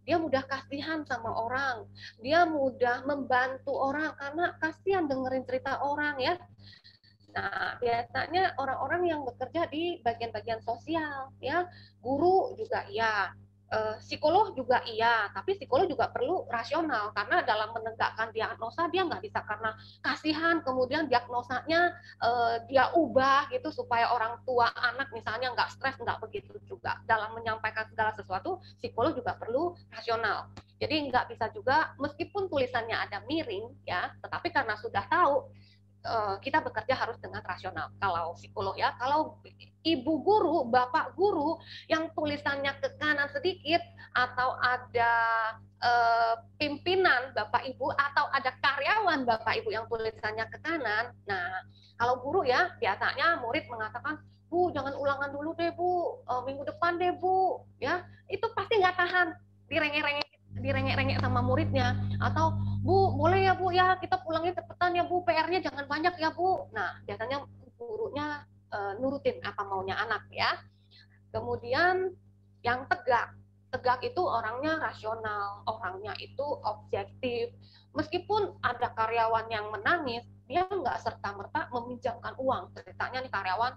Dia mudah kasihan sama orang, dia mudah membantu orang karena kasihan dengerin cerita orang ya. Nah, biasanya orang-orang yang bekerja di bagian-bagian sosial, ya, guru juga iya, psikolog juga iya, tapi psikolog juga perlu rasional karena dalam menegakkan diagnosa dia nggak bisa karena kasihan kemudian diagnosanya dia ubah gitu supaya orang tua anak misalnya nggak stres, nggak begitu juga. Dalam menyampaikan segala sesuatu, psikolog juga perlu rasional. Jadi nggak bisa juga meskipun tulisannya ada miring ya, tetapi karena sudah tahu kita bekerja harus dengan rasional. Kalau psikolog ya, kalau ibu guru, bapak guru yang tulisannya ke kanan sedikit atau ada pimpinan bapak ibu atau ada karyawan bapak ibu yang tulisannya ke kanan. Nah, kalau guru ya biasanya murid mengatakan, Bu, jangan ulangan dulu deh Bu, minggu depan deh Bu, ya itu pasti nggak tahan, direngek-rengek sama muridnya, atau Bu, boleh ya Bu ya kita pulangnya cepetan ya Bu, PR-nya jangan banyak ya Bu. Nah, biasanya gurunya nurutin apa maunya anak ya. Kemudian yang tegak. Tegak itu orangnya rasional, orangnya itu objektif. Meskipun ada karyawan yang menangis, dia nggak serta-merta meminjamkan uang. Ceritanya nih karyawan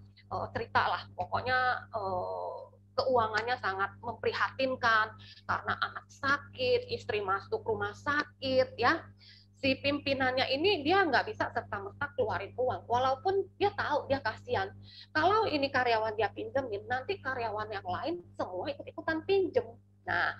cerita lah, pokoknya keuangannya sangat memprihatinkan karena anak sakit, istri masuk rumah sakit, ya. Si pimpinannya ini dia nggak bisa serta-merta keluarin uang, walaupun dia tahu dia kasihan. Kalau ini karyawan dia pinjemin, nanti karyawan yang lain semua ikut-ikutan pinjem. Nah,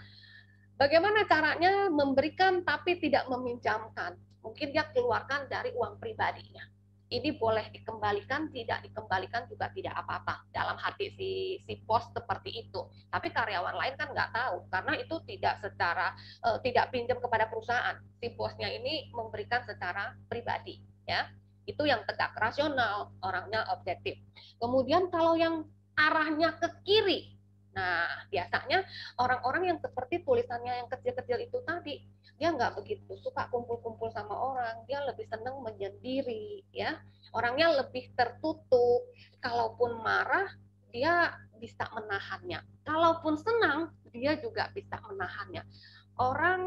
bagaimana caranya memberikan tapi tidak meminjamkan? Mungkin dia keluarkan dari uang pribadinya. Ini boleh dikembalikan, tidak dikembalikan juga tidak apa-apa dalam hati si bos seperti itu. Tapi karyawan lain kan nggak tahu karena itu tidak secara tidak pinjam kepada perusahaan. Si bosnya ini memberikan secara pribadi, ya. Itu yang tegak, rasional, orangnya objektif. Kemudian kalau yang arahnya ke kiri, nah biasanya orang-orang yang seperti tulisannya yang kecil-kecil itu tadi, dia nggak begitu suka kumpul-kumpul sama orang, dia lebih senang menyendiri, ya. Orangnya lebih tertutup. Kalaupun marah, dia bisa menahannya. Kalaupun senang, dia juga bisa menahannya. Orang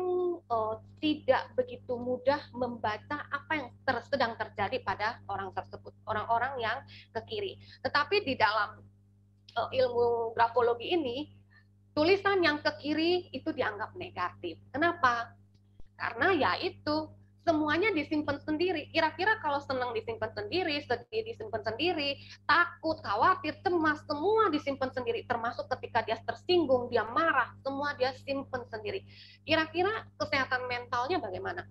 tidak begitu mudah membaca apa yang sedang terjadi pada orang tersebut, orang-orang yang ke kiri. Tetapi di dalam ilmu grafologi ini, tulisan yang ke kiri itu dianggap negatif. Kenapa? Karena ya itu semuanya disimpan sendiri. Kira-kira kalau senang disimpan sendiri, sedih disimpan sendiri, takut, khawatir, cemas, semua disimpan sendiri. Termasuk ketika dia tersinggung, dia marah, semua dia simpan sendiri. Kira-kira kesehatan mentalnya bagaimana?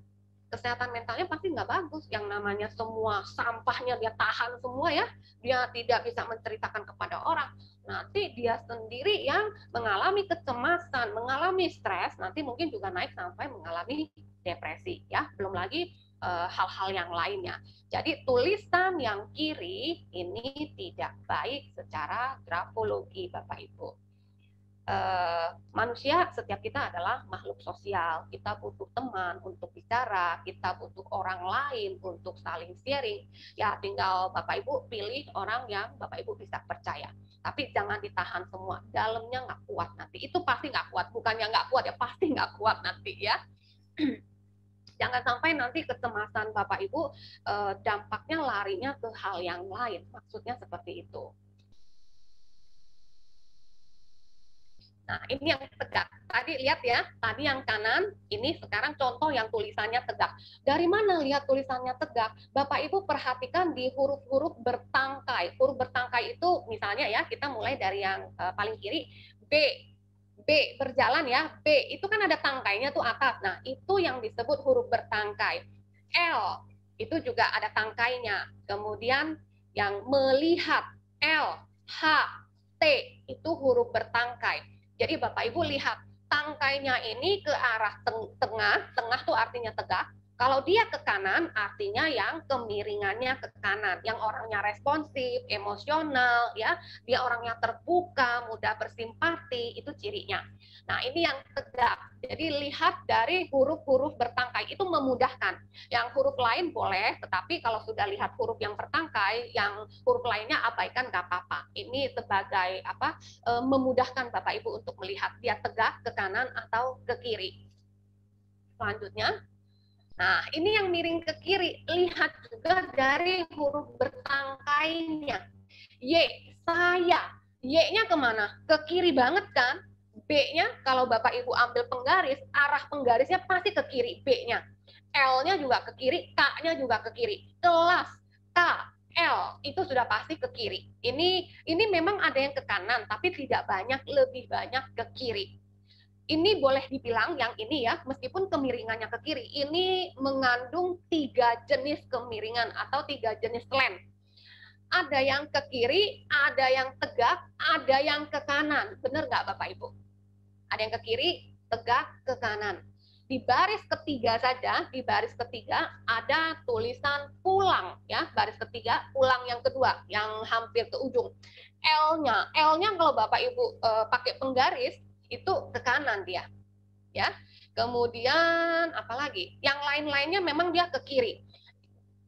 Kesehatan mentalnya pasti nggak bagus. Yang namanya semua sampahnya dia tahan semua ya. Dia tidak bisa menceritakan kepada orang. Nanti dia sendiri yang mengalami kecemasan, mengalami stres, nanti mungkin juga naik sampai mengalami depresi ya. Belum lagi hal-hal yang lainnya. Jadi tulisan yang kiri ini tidak baik secara grafologi Bapak Ibu. manusia, setiap kita adalah makhluk sosial. Kita butuh teman untuk bicara, kita butuh orang lain untuk saling sharing. Ya tinggal Bapak Ibu pilih orang yang Bapak Ibu bisa percaya. Tapi jangan ditahan semua, dalamnya nggak kuat nanti. Itu pasti nggak kuat, bukannya nggak kuat ya, pasti nggak kuat nanti ya. Jangan sampai nanti kecemasan Bapak Ibu dampaknya larinya ke hal yang lain. Maksudnya seperti itu. Nah, ini yang tegak. Tadi lihat ya, tadi yang kanan, ini sekarang contoh yang tulisannya tegak. Dari mana lihat tulisannya tegak? Bapak Ibu perhatikan di huruf-huruf bertangkai. Huruf bertangkai itu misalnya ya, kita mulai dari yang paling kiri, B. B berjalan ya, B itu kan ada tangkainya tuh atas. Nah, itu yang disebut huruf bertangkai. L itu juga ada tangkainya. Kemudian yang melihat, L, H, T itu huruf bertangkai. Jadi Bapak Ibu lihat tangkainya ini ke arah tengah, tengah tuh artinya tegak. Kalau dia ke kanan, artinya yang kemiringannya ke kanan, yang orangnya responsif, emosional, ya, dia orangnya terbuka, mudah bersimpati, itu cirinya. Nah, ini yang tegak. Jadi lihat dari huruf-huruf bertangkai itu memudahkan. Yang huruf lain boleh, tetapi kalau sudah lihat huruf yang bertangkai, yang huruf lainnya abaikan nggak apa-apa. Ini sebagai apa? Memudahkan Bapak Ibu untuk melihat dia tegak ke kanan atau ke kiri. Selanjutnya. Nah, ini yang miring ke kiri. Lihat juga dari huruf bertangkainya. Y, saya. Y-nya kemana? Ke kiri banget kan? B-nya, kalau Bapak Ibu ambil penggaris, arah penggarisnya pasti ke kiri, B-nya. L-nya juga ke kiri, K-nya juga ke kiri. Kelas, K, L, itu sudah pasti ke kiri. Ini memang ada yang ke kanan, tapi tidak banyak, lebih banyak ke kiri. Ini boleh dibilang yang ini ya, meskipun kemiringannya ke kiri, ini mengandung 3 jenis kemiringan atau 3 jenis slant. Ada yang ke kiri, ada yang tegak, ada yang ke kanan. Benar nggak Bapak Ibu? Ada yang ke kiri, tegak, ke kanan. Di baris ketiga saja, di baris ketiga ada tulisan pulang ya, baris ketiga, pulang yang kedua, yang hampir ke ujung. L-nya kalau Bapak Ibu pakai penggaris, itu ke kanan dia, ya. Kemudian apalagi? Yang lain-lainnya memang dia ke kiri.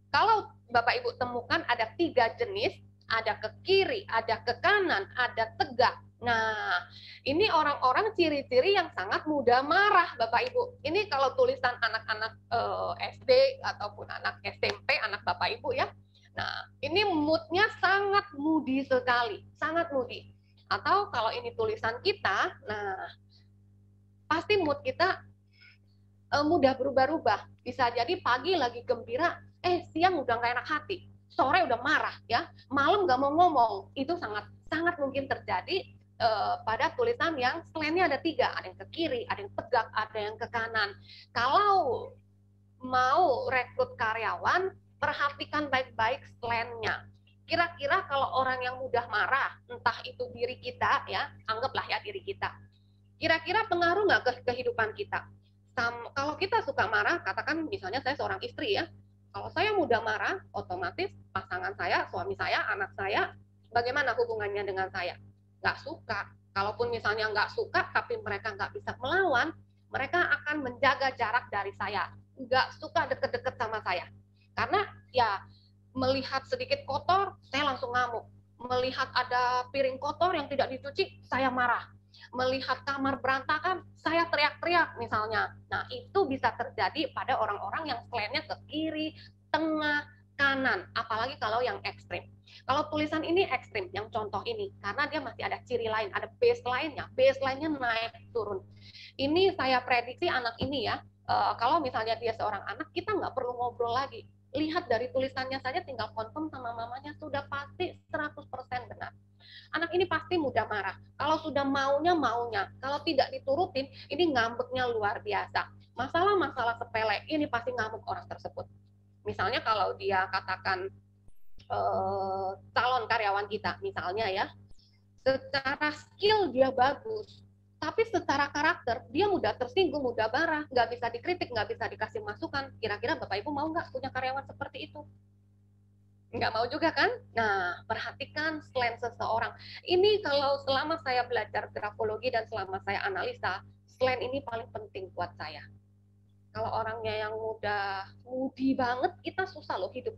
Kalau Bapak Ibu temukan ada 3 jenis, ada ke kiri, ada ke kanan, ada tegak. Nah, ini orang-orang ciri-ciri yang sangat mudah marah, Bapak Ibu. Ini kalau tulisan anak-anak SD ataupun anak SMP, anak Bapak Ibu ya. Nah, ini moodnya sangat moody sekali, sangat moody. Atau kalau ini tulisan kita, nah pasti mood kita mudah berubah-ubah. Bisa jadi pagi lagi gembira, siang udah nggak enak hati, sore udah marah, ya, malam nggak mau ngomong. Itu sangat mungkin terjadi pada tulisan yang slantnya ada 3, ada yang ke kiri, ada yang tegak, ada yang ke kanan. Kalau mau rekrut karyawan, perhatikan baik-baik slantnya. Kira-kira kalau orang yang mudah marah, entah itu diri kita ya, anggaplah ya diri kita. Kira-kira pengaruh nggak ke kehidupan kita? Kalau kita suka marah, katakan misalnya saya seorang istri ya, kalau saya mudah marah, otomatis pasangan saya, suami saya, anak saya, bagaimana hubungannya dengan saya? Nggak suka. Kalaupun misalnya nggak suka, tapi mereka nggak bisa melawan, mereka akan menjaga jarak dari saya. Nggak suka deket-deket sama saya. Karena ya, melihat sedikit kotor, saya langsung ngamuk. Melihat ada piring kotor yang tidak dicuci, saya marah. Melihat kamar berantakan, saya teriak-teriak misalnya. Nah, itu bisa terjadi pada orang-orang yang slantnya ke kiri, tengah, kanan. Apalagi kalau yang ekstrim. Kalau tulisan ini ekstrim, yang contoh ini, karena dia masih ada ciri lain, ada baseline-nya. Baseline-nya naik turun. Ini saya prediksi anak ini ya, kalau misalnya dia seorang anak, kita nggak perlu ngobrol lagi. Lihat dari tulisannya saja, tinggal confirm sama mamanya, sudah pasti 100% benar. Anak ini pasti mudah marah. Kalau sudah maunya, kalau tidak diturutin, ini ngambeknya luar biasa. Masalah-masalah sepele, ini pasti ngamuk orang tersebut. Misalnya kalau dia katakan calon karyawan kita, misalnya ya, secara skill dia bagus, tapi secara karakter dia mudah tersinggung, mudah marah, nggak bisa dikritik, nggak bisa dikasih masukan. Kira-kira Bapak Ibu mau nggak punya karyawan seperti itu? Nggak mau juga kan? Nah, perhatikan selain seseorang. Ini kalau selama saya belajar grafologi dan selama saya analisa, selain ini paling penting buat saya. Kalau orangnya yang mudah moody banget, kita susah loh hidup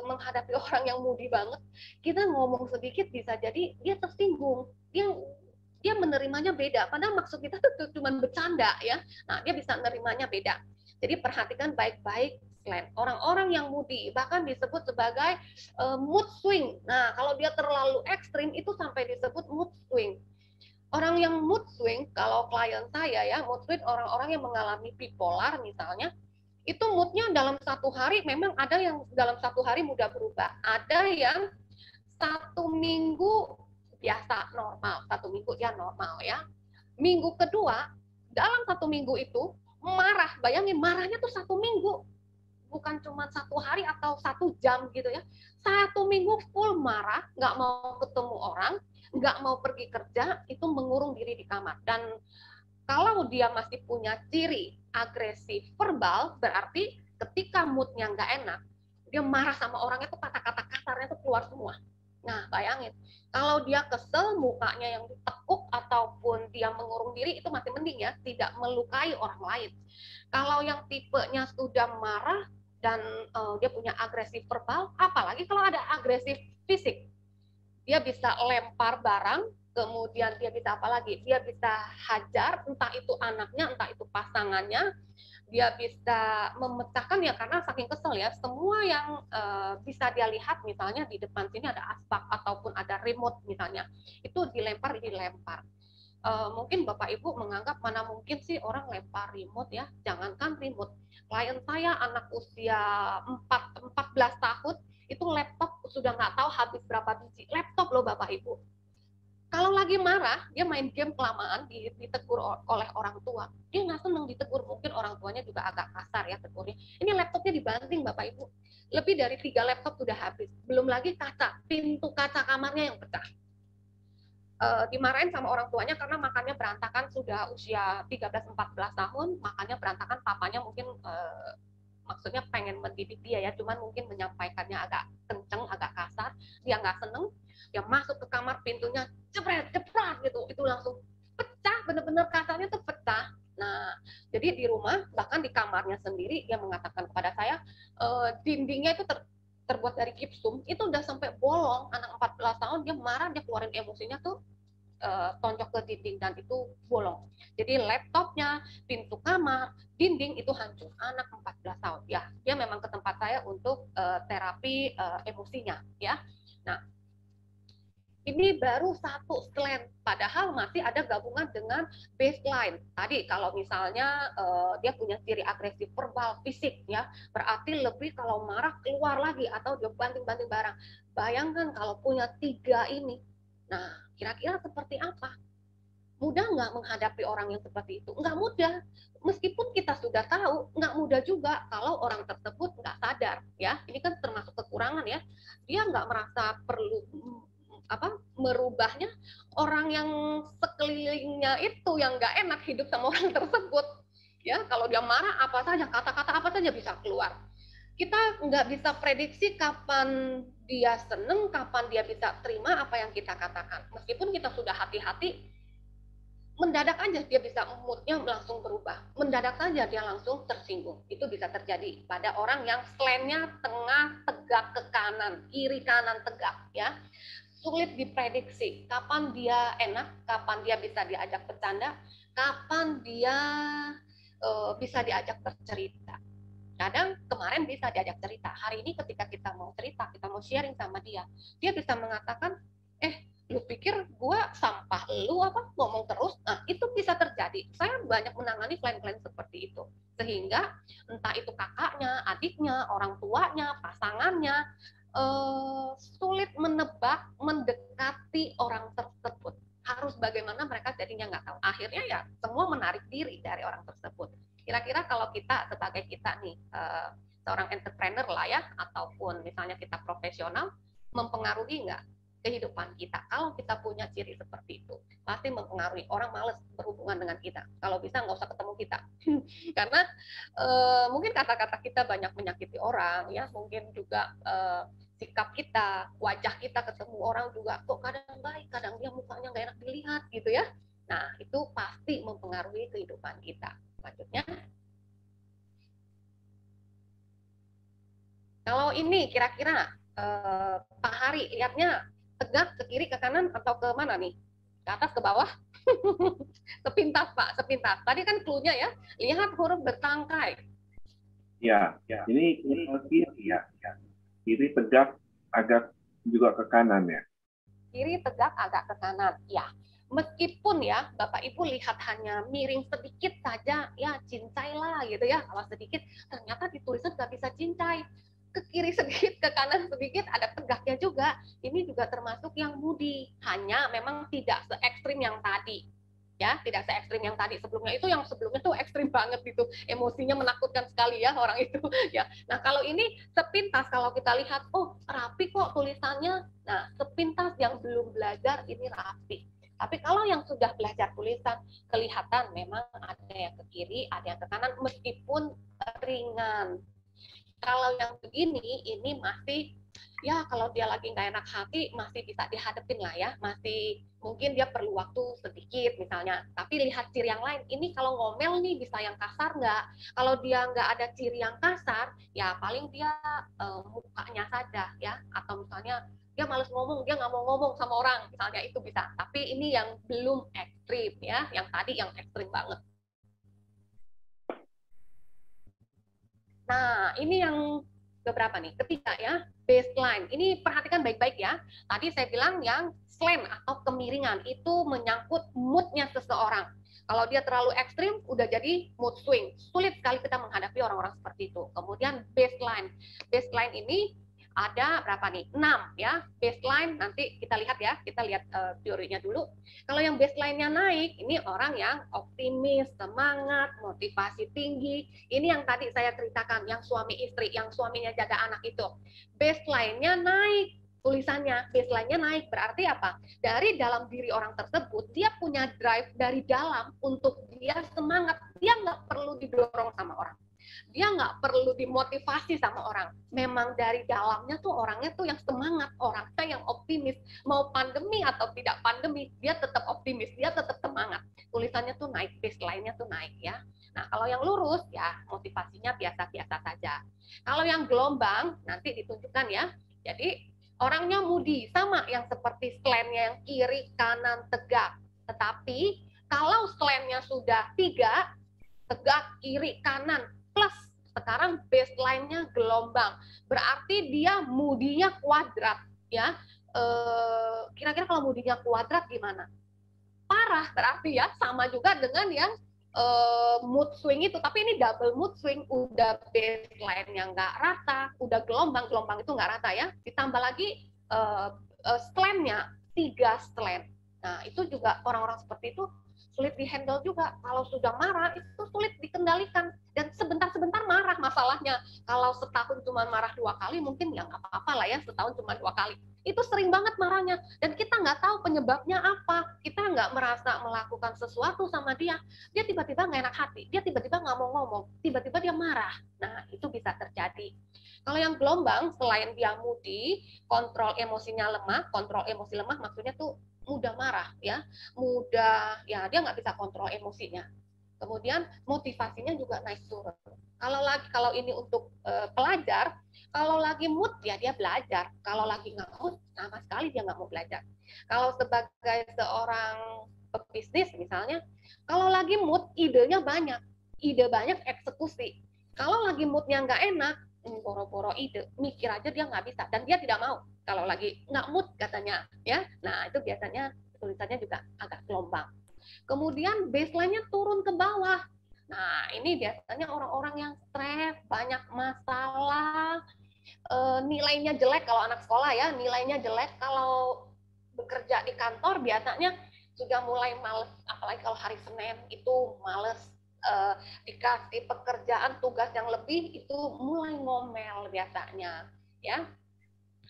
menghadapi orang yang moody banget. Kita ngomong sedikit bisa jadi dia tersinggung, dia menerimanya beda, padahal maksud kita tuh cuma bercanda ya. Nah, dia bisa menerimanya beda. Jadi perhatikan baik-baik selain orang-orang yang moody, bahkan disebut sebagai mood swing. Nah, kalau dia terlalu ekstrim itu sampai disebut mood swing. Orang yang mood swing, kalau klien saya ya, mood swing orang-orang yang mengalami bipolar misalnya, itu moodnya dalam satu hari memang ada yang dalam satu hari mudah berubah. Ada yang satu minggu biasa normal, satu minggu dia normal ya. Minggu kedua, dalam satu minggu itu marah, bayangin marahnya tuh satu minggu, bukan cuma satu hari atau satu jam gitu ya. Satu minggu full marah, nggak mau ketemu orang, nggak mau pergi kerja, itu mengurung diri di kamar. Dan kalau dia masih punya ciri agresif verbal, berarti ketika moodnya nggak enak, dia marah sama orangnya tuh kata-kata kasarnya tuh keluar semua. Nah, bayangin, kalau dia kesel, mukanya yang ditekuk ataupun dia mengurung diri, itu masih mending ya, tidak melukai orang lain. Kalau yang tipenya sudah marah dan dia punya agresif verbal, apalagi kalau ada agresif fisik, dia bisa lempar barang, kemudian dia bisa apa lagi? Dia bisa hajar, entah itu anaknya, entah itu pasangannya, dia bisa memecahkan ya karena saking kesel ya. Semua yang bisa dia lihat, misalnya di depan sini ada aspak ataupun ada remote misalnya, itu dilempar. Mungkin Bapak Ibu menganggap mana mungkin sih orang lempar remote ya, jangankan remote. Klien saya anak usia 14 tahun, itu laptop sudah nggak tahu habis berapa biji. Laptop loh Bapak Ibu. Kalau lagi marah, dia main game kelamaan, ditegur oleh orang tua. Dia nggak seneng ditegur, mungkin orang tuanya juga agak kasar ya tegurnya. Ini laptopnya dibanting Bapak Ibu. Lebih dari 3 laptop sudah habis. Belum lagi kaca, pintu kaca kamarnya yang pecah. Dimarahin sama orang tuanya karena makannya berantakan, sudah usia 13-14 tahun, makannya berantakan, papanya mungkin maksudnya pengen mendidik dia ya, cuman mungkin menyampaikannya agak kenceng, agak kasar, dia nggak seneng, dia masuk ke kamar, pintunya jepret gitu, itu langsung pecah, bener-bener kasarnya tuh pecah. Nah, jadi di rumah, bahkan di kamarnya sendiri, dia mengatakan kepada saya, dindingnya itu terbuat dari gipsum, itu udah sampai bolong. Anak 14 tahun, dia marah, dia keluarin emosinya tuh tonjok ke dinding dan itu bolong. Jadi laptopnya, pintu kamar, dinding itu hancur. Anak 14 tahun. Ya, dia memang ke tempat saya untuk terapi emosinya ya. Nah, ini baru satu slant, padahal masih ada gabungan dengan baseline. Tadi kalau misalnya dia punya ciri agresif verbal, fisik ya, berarti lebih kalau marah keluar lagi atau dia banting-banting barang. Bayangkan kalau punya 3 ini. Nah, kira-kira seperti apa? Mudah nggak menghadapi orang yang seperti itu? Nggak mudah. Meskipun kita sudah tahu, nggak mudah juga kalau orang tersebut nggak sadar. Ya, ini kan termasuk kekurangan ya. Dia nggak merasa perlu merubahnya, orang yang sekelilingnya itu yang nggak enak hidup sama orang tersebut. Ya, kalau dia marah apa saja, kata-kata apa saja bisa keluar. Kita nggak bisa prediksi kapan dia seneng, kapan dia bisa terima apa yang kita katakan. Meskipun kita sudah hati-hati, mendadak aja dia bisa moodnya langsung berubah. Mendadak saja dia langsung tersinggung. Itu bisa terjadi pada orang yang slantnya tengah tegak ke kanan, kiri kanan tegak ya. Sulit diprediksi kapan dia enak, kapan dia bisa diajak bercanda, kapan dia bisa diajak bercerita. Kadang kemarin bisa diajak cerita, hari ini ketika kita mau cerita, kita mau sharing sama dia bisa mengatakan, lu pikir gue sampah lu apa ngomong terus. Nah, itu bisa terjadi. Saya banyak menangani klien-klien seperti itu, sehingga entah itu kakaknya, adiknya, orang tuanya, pasangannya sulit menebak, mendekati orang tersebut. Harus bagaimana mereka jadinya nggak tahu. Akhirnya ya semua menarik diri dari orang tersebut. Kira-kira kalau kita sebagai kita nih seorang entrepreneur lah ya, ataupun misalnya kita profesional, mempengaruhi nggak kehidupan kita. Kalau kita punya ciri seperti itu, pasti mempengaruhi orang males berhubungan dengan kita. Kalau bisa nggak usah ketemu kita, karena mungkin kata-kata kita banyak menyakiti orang, ya mungkin juga sikap kita, wajah kita ketemu orang juga kok kadang baik, kadang dia mukanya nggak enak dilihat gitu ya. Nah itu pasti mempengaruhi kehidupan kita. Selanjutnya, kalau ini kira-kira Pak Hari lihatnya tegak ke kiri, ke kanan, atau ke mana nih? Ke atas, ke bawah? Sepintas, Pak, sepintas. Tadi kan clue-nya ya, lihat huruf bertangkai. Ya, ini kiri ya. Kiri tegak agak juga ke kanan ya. Kiri tegak agak ke kanan, ya. Meskipun ya Bapak Ibu lihat hanya miring sedikit saja, ya cincai lah gitu ya. Kalau sedikit, ternyata ditulisnya nggak bisa cincai. Ke kiri sedikit, ke kanan sedikit, ada tegaknya juga. Ini juga termasuk yang moody, hanya memang tidak se ekstrim yang tadi. Ya, tidak se ekstrim yang tadi. Sebelumnya itu, yang sebelumnya tuh ekstrim banget gitu, emosinya menakutkan sekali ya orang itu. Ya, nah kalau ini sepintas, kalau kita lihat, oh rapi kok tulisannya. Nah, sepintas yang belum belajar ini rapi. Tapi kalau yang sudah belajar tulisan, kelihatan memang ada yang ke kiri, ada yang ke kanan, meskipun ringan. Kalau yang begini, ini masih, ya kalau dia lagi nggak enak hati, masih bisa dihadapin lah ya, masih mungkin dia perlu waktu sedikit misalnya. Tapi lihat ciri yang lain, ini kalau ngomel nih bisa yang kasar nggak? Kalau dia nggak ada ciri yang kasar, ya paling dia mukanya saja ya, atau misalnya dia males ngomong, dia nggak mau ngomong sama orang, misalnya itu bisa. Tapi ini yang belum ekstrim ya, yang tadi yang ekstrim banget. Nah, ini yang beberapa nih, ketiga ya, baseline. Ini perhatikan baik-baik ya. Tadi saya bilang yang slant atau kemiringan itu menyangkut moodnya seseorang. Kalau dia terlalu ekstrim, udah jadi mood swing. Sulit sekali kita menghadapi orang-orang seperti itu. Kemudian baseline. Baseline ini ada berapa nih? 6 ya. Baseline nanti kita lihat ya, kita lihat teorinya dulu. Kalau yang baseline-nya naik, ini orang yang optimis, semangat, motivasi tinggi. Ini yang tadi saya ceritakan, yang suami istri, yang suaminya jaga anak itu. Baseline-nya naik, tulisannya baseline-nya naik, berarti apa? Dari dalam diri orang tersebut, dia punya drive dari dalam untuk dia semangat. Dia nggak perlu didorong sama orang. Dia nggak perlu dimotivasi sama orang. Memang dari dalamnya tuh orangnya tuh yang semangat, orangnya yang optimis. Mau pandemi atau tidak pandemi, dia tetap optimis, dia tetap semangat. Tulisannya tuh naik, baseline-nya tuh naik ya. Nah, kalau yang lurus ya motivasinya biasa-biasa saja. Kalau yang gelombang nanti ditunjukkan ya. Jadi orangnya moody, sama yang seperti slant-nya yang kiri, kanan, tegak. Tetapi kalau slant-nya sudah 3, tegak, kiri, kanan, plus sekarang baseline-nya gelombang. Berarti dia moody-nya kuadrat. Ya. Kira-kira kalau moody-nya kuadrat gimana? Parah berarti ya, sama juga dengan yang mood swing itu, tapi ini double mood swing, udah baseline yang nggak rata, udah gelombang itu nggak rata ya, ditambah lagi slant-nya 3 slant. Nah itu juga orang-orang seperti itu sulit dihandle juga. Kalau sudah marah itu sulit dikendalikan, dan sebentar-sebentar marah masalahnya. Kalau setahun cuma marah 2 kali mungkin ya nggak apa-apa lah ya, setahun cuma 2 kali. Itu sering banget marahnya, dan kita nggak tahu penyebabnya apa. Kita nggak merasa melakukan sesuatu sama dia, dia tiba-tiba nggak enak hati, dia tiba-tiba nggak mau ngomong, tiba-tiba dia marah. Nah itu bisa terjadi. Kalau yang gelombang, selain dia moody, kontrol emosinya lemah. Kontrol emosi lemah maksudnya tuh mudah marah ya, mudah ya, dia nggak bisa kontrol emosinya. Kemudian motivasinya juga naik turun. Kalau ini untuk pelajar, kalau lagi mood ya dia belajar. Kalau lagi nggak mood, sama sekali dia nggak mau belajar. Kalau sebagai seorang pebisnis misalnya, kalau lagi mood idenya banyak, eksekusi. Kalau lagi moodnya nggak enak, boro-boro ide, mikir aja dia nggak bisa, dan dia tidak mau. Kalau lagi nggak mood katanya, ya. Nah itu biasanya tulisannya juga agak gelombang. Kemudian baseline-nya turun ke bawah. Nah, ini biasanya orang-orang yang stres, banyak masalah, nilainya jelek kalau anak sekolah ya, nilainya jelek. Kalau bekerja di kantor biasanya sudah mulai males, apalagi kalau hari Senin itu males, dikasih pekerjaan tugas yang lebih itu mulai ngomel biasanya, ya.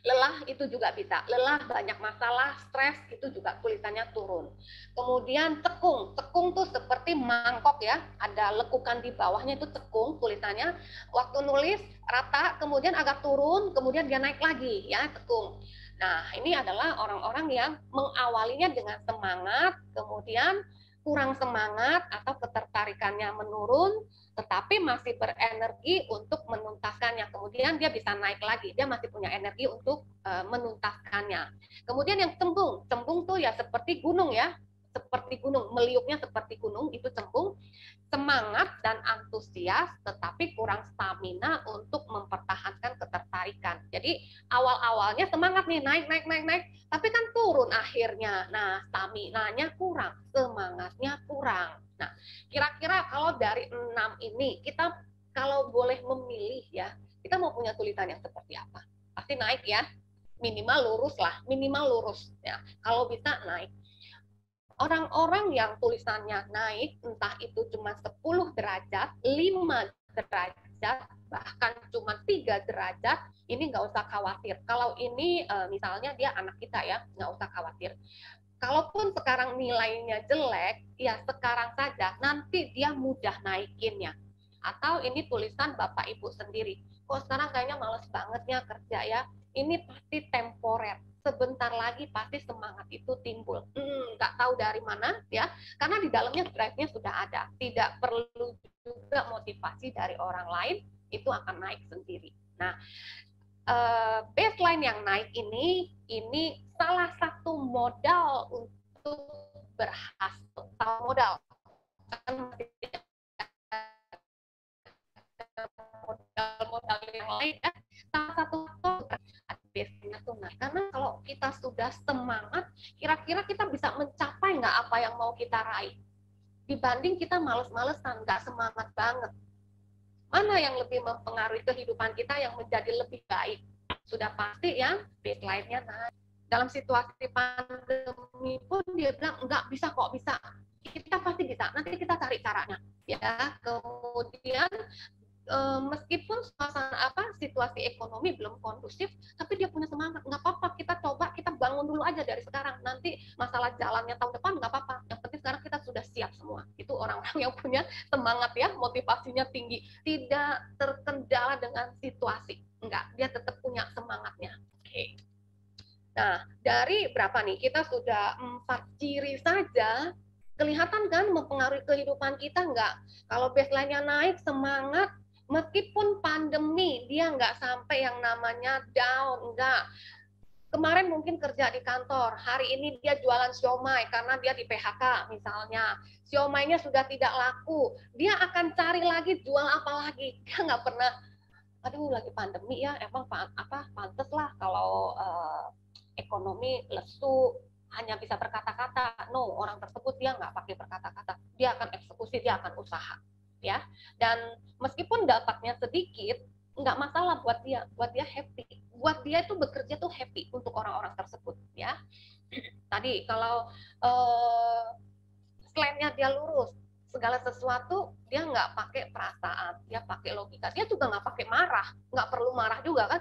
Lelah itu juga bisa. Lelah, banyak masalah, stres itu juga tulisannya turun. Kemudian tekung. Tekung tuh seperti mangkok ya. Ada lekukan di bawahnya itu tekung tulisannya. Waktu nulis rata, kemudian agak turun, kemudian dia naik lagi ya, tekung. Nah, ini adalah orang-orang yang mengawalinya dengan semangat, kemudian kurang semangat atau ketertarikannya menurun, tetapi masih berenergi untuk menuntaskannya. Kemudian dia bisa naik lagi, dia masih punya energi untuk menuntaskannya. Kemudian yang cembung, cembung tuh ya seperti gunung ya, seperti gunung, meliuknya seperti gunung, itu cembung. Semangat dan antusias, tetapi kurang stamina untuk mempertahankan ketertarikan. Jadi awal-awalnya semangat nih, naik, tapi kan turun akhirnya. Nah, stamina-nya kurang, semangatnya kurang. Nah, kira-kira kalau dari 6 ini, kita kalau boleh memilih ya, kita mau punya tulisan yang seperti apa? Pasti naik ya, minimal lurus lah, minimal lurus. Ya. Kalau bisa naik. Orang-orang yang tulisannya naik, entah itu cuma 10 derajat, 5 derajat, bahkan cuma 3 derajat, ini nggak usah khawatir. Kalau ini misalnya dia anak kita ya, nggak usah khawatir. Kalaupun sekarang nilainya jelek, ya sekarang saja, nanti dia mudah naikinnya. Atau ini tulisan Bapak Ibu sendiri. Kok sekarang kayaknya males banget ya kerja ya. Ini pasti temporer. Sebentar lagi pasti semangat itu timbul. Nggak tahu dari mana ya, karena di dalamnya drive-nya sudah ada. Tidak perlu juga motivasi dari orang lain, itu akan naik sendiri. Nah, baseline yang naik ini salah satu modal untuk berhasil. Modal modal yang lain ya, salah satu base-nya tuh naik. Karena kalau kita sudah semangat, kira-kira kita bisa mencapai nggak apa yang mau kita raih? Dibanding kita males-malesan, nggak semangat banget. Mana yang lebih mempengaruhi kehidupan kita yang menjadi lebih baik? Sudah pasti yang baseline-nya naik. Dalam situasi pandemi pun dia bilang nggak bisa kok, bisa. Kita pasti bisa. Nanti kita cari caranya. Ya, kemudian meskipun suasana situasi ekonomi belum kondusif, tapi dia punya semangat. Nggak apa-apa, kita coba, kita bangun dulu aja dari sekarang. Nanti masalah jalannya tahun depan nggak apa-apa. Yang penting sekarang kita sudah siap semua. Itu orang-orang yang punya semangat ya, motivasinya tinggi, tidak terkendala dengan situasi. Enggak, dia tetap punya semangatnya. Oke. Nah, dari berapa nih? Kita sudah 4 ciri saja. Kelihatan kan mempengaruhi kehidupan kita nggak? Kalau baseline-nya naik, semangat, meskipun pandemi, dia nggak sampai yang namanya down, enggak. Kemarin mungkin kerja di kantor, hari ini dia jualan siomay karena dia di PHK misalnya. Siomaynya sudah tidak laku, dia akan cari lagi jual apa lagi. Dia nggak pernah, aduh lagi pandemi ya, emang pantes lah kalau ekonomi lesu, hanya bisa berkata-kata. No, orang tersebut dia nggak pakai berkata-kata, dia akan eksekusi, dia akan usaha. Ya, dan meskipun dapatnya sedikit, nggak masalah buat dia happy, buat dia itu bekerja tuh happy untuk orang-orang tersebut ya. Tadi kalau slide-nya dia lurus, segala sesuatu dia nggak pakai perasaan, dia pakai logika, dia juga nggak pakai marah, nggak perlu marah juga kan,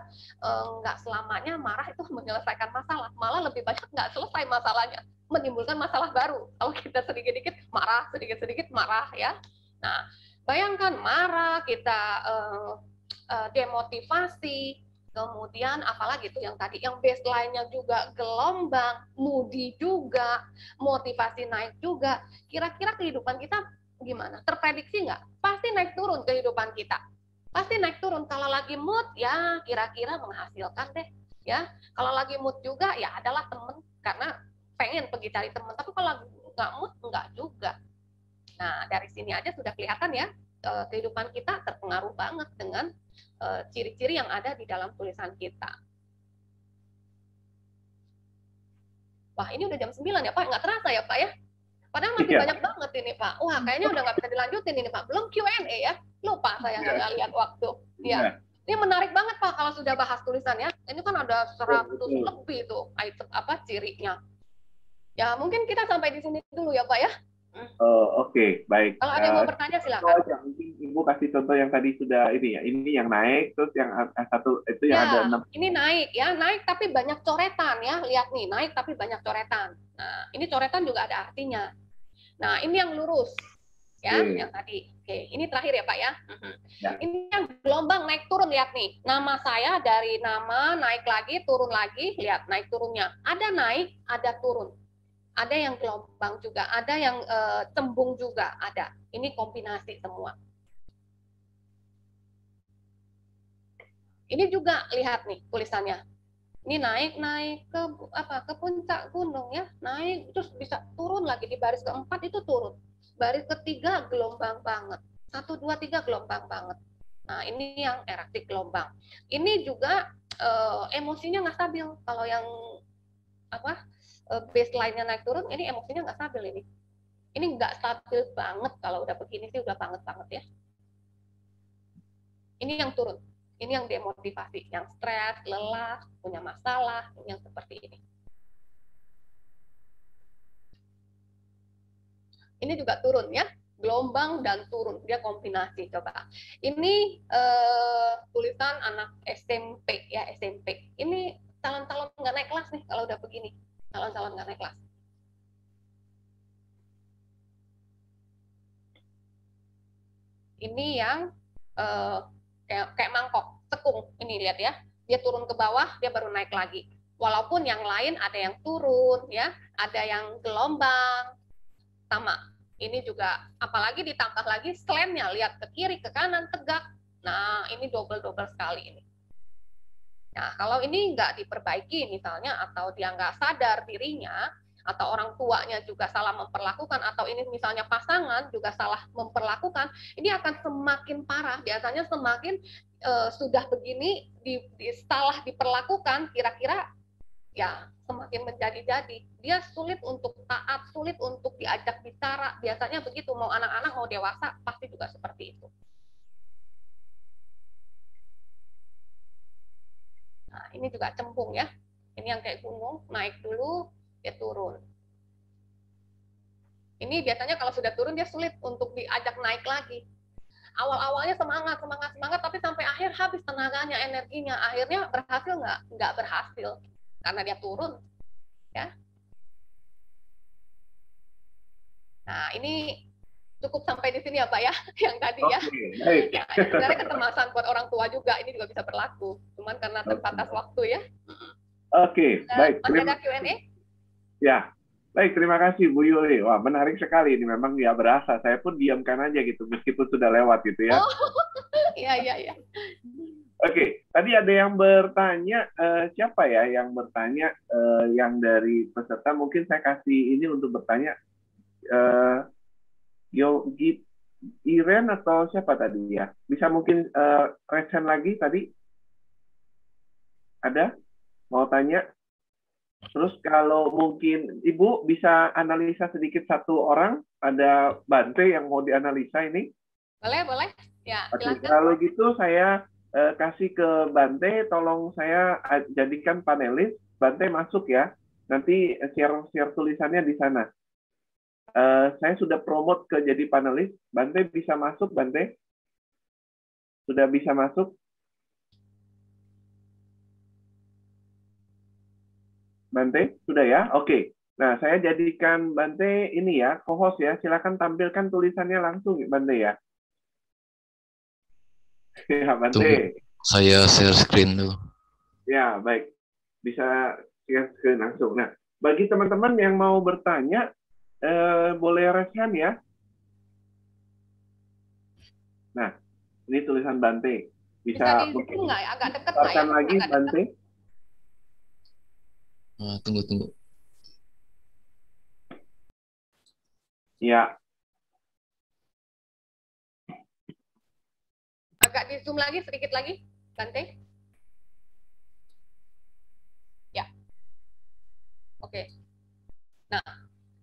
nggak selamanya marah itu menyelesaikan masalah, malah lebih banyak nggak selesai masalahnya, menimbulkan masalah baru kalau kita sedikit-sedikit marah, sedikit-sedikit marah ya. Nah, bayangkan marah, kita demotivasi, kemudian apalagi itu yang tadi, yang baseline-nya juga gelombang, moody juga, motivasi naik juga. Kira-kira kehidupan kita gimana? Terprediksi nggak? Pasti naik turun kehidupan kita. Pasti naik turun. Kalau lagi mood, ya kira-kira menghasilkan deh. Ya, kalau lagi mood juga, ya adalah temen, karena pengen pergi cari temen. Tapi kalau lagi nggak mood, nggak juga. Nah, dari sini aja sudah kelihatan ya, kehidupan kita terpengaruh banget dengan ciri-ciri yang ada di dalam tulisan kita. Wah, ini udah jam 9 ya, Pak? Nggak terasa ya, Pak ya? Padahal masih banyak banget ini, Pak. Wah, kayaknya udah nggak bisa dilanjutin ini, Pak. Belum Q&A ya. Lupa saya nggak lihat waktu. Ya. Ini menarik banget, Pak, kalau sudah bahas tulisan ya. Ini kan ada 100 lebih tuh item cirinya. Ya, mungkin kita sampai di sini dulu ya, Pak ya. Oke, baik. Kalau ada yang mau bertanya silakan. Mungkin Ibu kasih contoh yang tadi sudah ini ya, ini yang naik, terus yang satu itu yang ada 6. Ini naik ya, naik tapi banyak coretan ya, lihat nih, naik tapi banyak coretan. Nah, ini coretan juga ada artinya. Nah, ini yang lurus ya, yang tadi. Oke, ini terakhir ya Pak ya. Ya. Ini yang gelombang naik turun, lihat nih. Nama saya dari nama naik lagi, turun lagi, lihat naik turunnya. Ada naik, ada turun. Ada yang gelombang juga, ada yang cembung juga, ada. Ini kombinasi semua. Ini juga lihat nih tulisannya. Ini naik ke puncak gunung ya, naik terus bisa turun lagi di baris keempat itu turun. Baris ketiga gelombang banget. 1 2 3 gelombang banget. Nah, ini yang erupsi gelombang. Ini juga emosinya nggak stabil. Kalau yang baseline-nya naik turun, ini emosinya nggak stabil ini. Ini nggak stabil banget, kalau udah begini sih udah banget ya. Ini yang turun. Ini yang demotivasi, yang stres, lelah, punya masalah, yang seperti ini. Ini juga turun ya, gelombang dan turun, dia kombinasi. Coba. Ini tulisan anak SMP ya, SMP. Ini calon-calon nggak naik kelas nih kalau udah begini. Calon-calon nggak naik kelas. Ini yang kayak mangkok, tekung. Ini lihat ya, dia turun ke bawah, dia baru naik lagi. Walaupun yang lain ada yang turun, ya, ada yang gelombang, sama. Ini juga, apalagi ditambah lagi slamnya, lihat ke kiri, ke kanan, tegak. Nah, ini double-double sekali ini. Nah, kalau ini nggak diperbaiki misalnya, atau dia nggak sadar dirinya, atau orang tuanya juga salah memperlakukan, atau ini misalnya pasangan juga salah memperlakukan, ini akan semakin parah. Biasanya semakin sudah begini, salah diperlakukan, kira-kira ya semakin menjadi-jadi. Dia sulit untuk taat, sulit untuk diajak bicara. Biasanya begitu, mau anak-anak, mau dewasa, pasti juga seperti itu. Nah, ini juga cembung ya. Ini yang kayak gunung, naik dulu, dia turun. Ini biasanya kalau sudah turun dia sulit untuk diajak naik lagi. Awal-awalnya semangat, tapi sampai akhir habis tenaganya, energinya. Akhirnya berhasil nggak? Nggak berhasil. Karena dia turun. Ya. Nah, ini cukup sampai di sini ya Pak ya, yang tadi ya. Baik. Ya, sebenarnya kecemasan buat orang tua juga, ini juga bisa berlaku. Cuman karena terbatas waktu ya. Oke, baik. Masih ada Q&A? Ya, baik. Terima kasih Bu Yuli. Wah, menarik sekali ini. Memang ya berasa. Saya pun diamkan aja gitu, meskipun sudah lewat gitu ya. Oh, iya. Oke, tadi ada yang bertanya, siapa ya yang bertanya, yang dari peserta, mungkin saya kasih ini untuk bertanya, Yogi Iren atau siapa tadi ya? Bisa mungkin raise hand lagi tadi? Ada? Mau tanya? Terus kalau mungkin Ibu bisa analisa sedikit satu orang, ada Bante yang mau dianalisa ini? Boleh. Ya, oke, kalau gitu saya kasih ke Bante, tolong saya jadikan panelis. Bante masuk ya. Nanti share tulisannya di sana. Saya sudah promote ke jadi panelis. Bante bisa masuk, Bante? Sudah bisa masuk? Bante, sudah ya? Oke. Nah, saya jadikan Bante ini ya, co-host ya. Silakan tampilkan tulisannya langsung, Bante ya. Ya, Bante. Tunggu, saya share screen dulu. Ya, baik. Bisa share screen langsung. Nah, bagi teman-teman yang mau bertanya, boleh raise hand ya. Nah, ini tulisan Bante. Bisa mungkin nggak ya? Agak dekat nggak ya? Lagi, Bante. Tunggu. Ya. Agak di zoom lagi, sedikit lagi, Bante. Ya. Oke. Nah,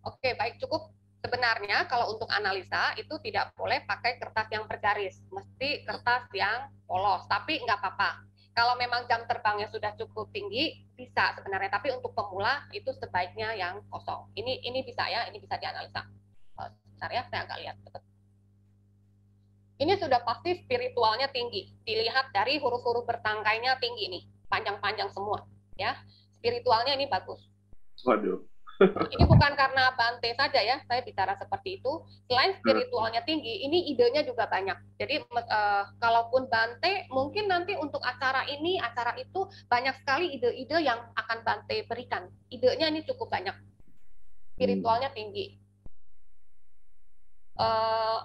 oke, baik, cukup. Sebenarnya kalau untuk analisa itu tidak boleh pakai kertas yang bergaris, mesti kertas yang polos, tapi nggak apa-apa. Kalau memang jam terbangnya sudah cukup tinggi, bisa sebenarnya, tapi untuk pemula itu sebaiknya yang kosong. Ini bisa ya, ini bisa dianalisa. Bentar ya, saya agak lihat. Ini sudah pasti spiritualnya tinggi. Dilihat dari huruf-huruf bertangkainya tinggi nih, panjang-panjang semua, ya. Spiritualnya ini bagus. Waduh. Ini bukan karena Bante saja ya, saya bicara seperti itu. Selain spiritualnya tinggi, ini idenya juga banyak. Jadi kalaupun Bante, mungkin nanti untuk acara ini, acara itu, banyak sekali ide-ide yang akan Bante berikan. Idenya ini cukup banyak. Spiritualnya tinggi.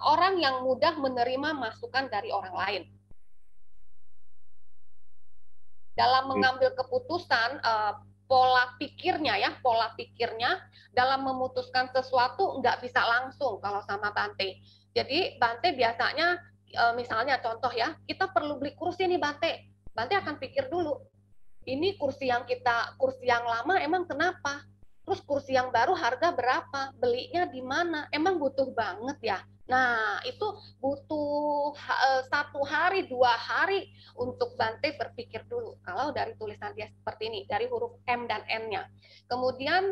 Orang yang mudah menerima masukan dari orang lain. Dalam mengambil keputusan, pola pikirnya dalam memutuskan sesuatu nggak bisa langsung kalau sama Bante. Jadi Bante biasanya, misalnya contoh ya, kita perlu beli kursi nih Bante. Bante akan pikir dulu, ini kursi yang lama emang kenapa? Terus kursi yang baru harga berapa? Belinya di mana? Emang butuh banget ya? Nah, itu butuh 1 hari, 2 hari untuk Bante berpikir dulu. Kalau dari tulisan dia seperti ini, dari huruf M dan N-nya. Kemudian,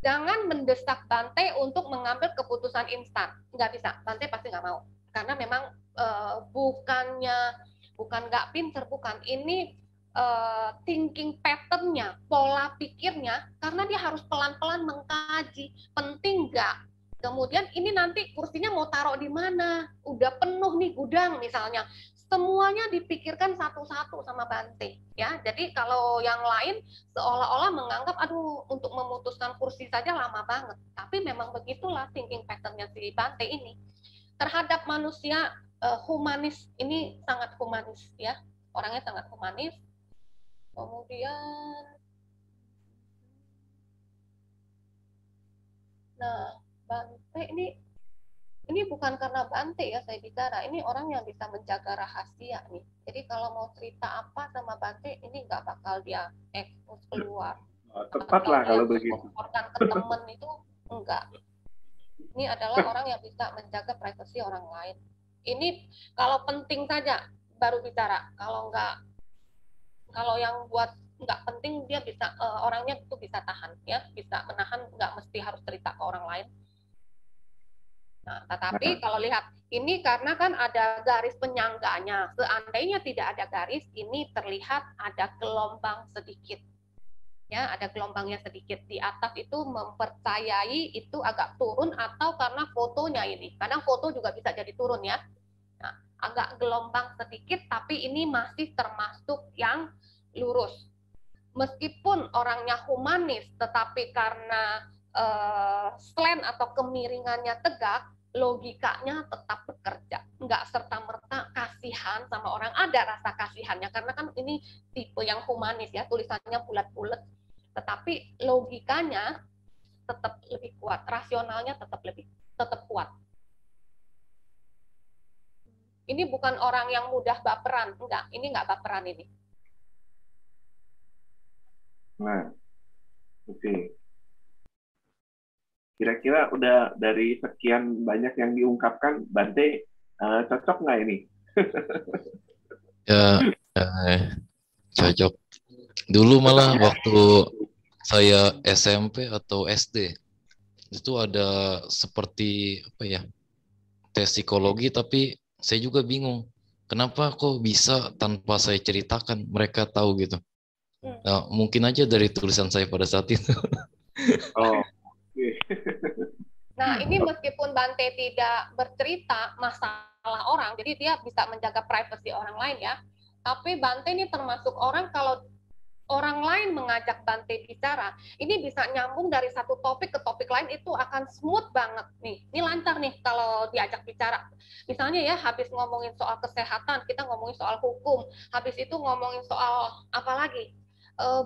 jangan mendesak Bante untuk mengambil keputusan instan. Nggak bisa, Bante pasti nggak mau. Karena memang bukan nggak pinter, bukan. Ini thinking pattern-nya, pola pikirnya, karena dia harus pelan-pelan mengkaji, penting nggak? Kemudian ini nanti kursinya mau taruh di mana? Udah penuh nih gudang misalnya. Semuanya dipikirkan satu-satu sama Bante. Ya, jadi kalau yang lain seolah-olah menganggap, aduh, untuk memutuskan kursi saja lama banget. Tapi memang begitulah thinking pattern-nya si Bante ini. Terhadap manusia humanis, ini sangat humanis ya. Orangnya sangat humanis. Kemudian, nah, Bante ini bukan karena Bante ya saya bicara, ini orang yang bisa menjaga rahasia nih. Jadi kalau mau cerita apa sama Bante, ini nggak bakal dia expose keluar. Tepat lah kalau begitu. Laporkan ke temen itu enggak. Ini adalah orang yang bisa menjaga privasi orang lain. Ini kalau penting saja baru bicara. Kalau yang buat nggak penting dia bisa, orangnya itu bisa tahan ya, bisa menahan, nggak mesti harus cerita ke orang lain. Nah, tetapi kalau lihat ini karena kan ada garis penyangganya, seandainya tidak ada garis, ini terlihat ada gelombang sedikit. Ya, ada gelombangnya sedikit di atas itu, mempercayai itu agak turun atau karena fotonya ini. Kadang foto juga bisa jadi turun ya. Nah, agak gelombang sedikit, tapi ini masih termasuk yang lurus. Meskipun orangnya humanis, tetapi karena slant atau kemiringannya tegak, logikanya tetap bekerja. Nggak serta-merta kasihan sama orang, ada rasa kasihannya, karena kan ini tipe yang humanis ya, tulisannya bulat-bulat, tetapi logikanya tetap lebih kuat, rasionalnya tetap kuat. Ini bukan orang yang mudah baperan, enggak, ini nggak baperan ini. Nah, oke. Kira-kira udah dari sekian banyak yang diungkapkan, Bante cocok nggak ini? Ya, cocok. Dulu malah waktu saya SMP atau SD, itu ada seperti apa ya, tes psikologi, tapi saya juga bingung. Kenapa kok bisa tanpa saya ceritakan mereka tahu gitu? Nah, mungkin aja dari tulisan saya pada saat itu. Oh. Nah, ini meskipun Bante tidak bercerita masalah orang, jadi dia bisa menjaga privasi orang lain ya. Tapi Bante ini termasuk orang, kalau orang lain mengajak Bante bicara, ini bisa nyambung dari satu topik ke topik lain, itu akan smooth banget nih. Ini lancar nih kalau diajak bicara. Misalnya ya, habis ngomongin soal kesehatan, kita ngomongin soal hukum, habis itu ngomongin soal apa lagi?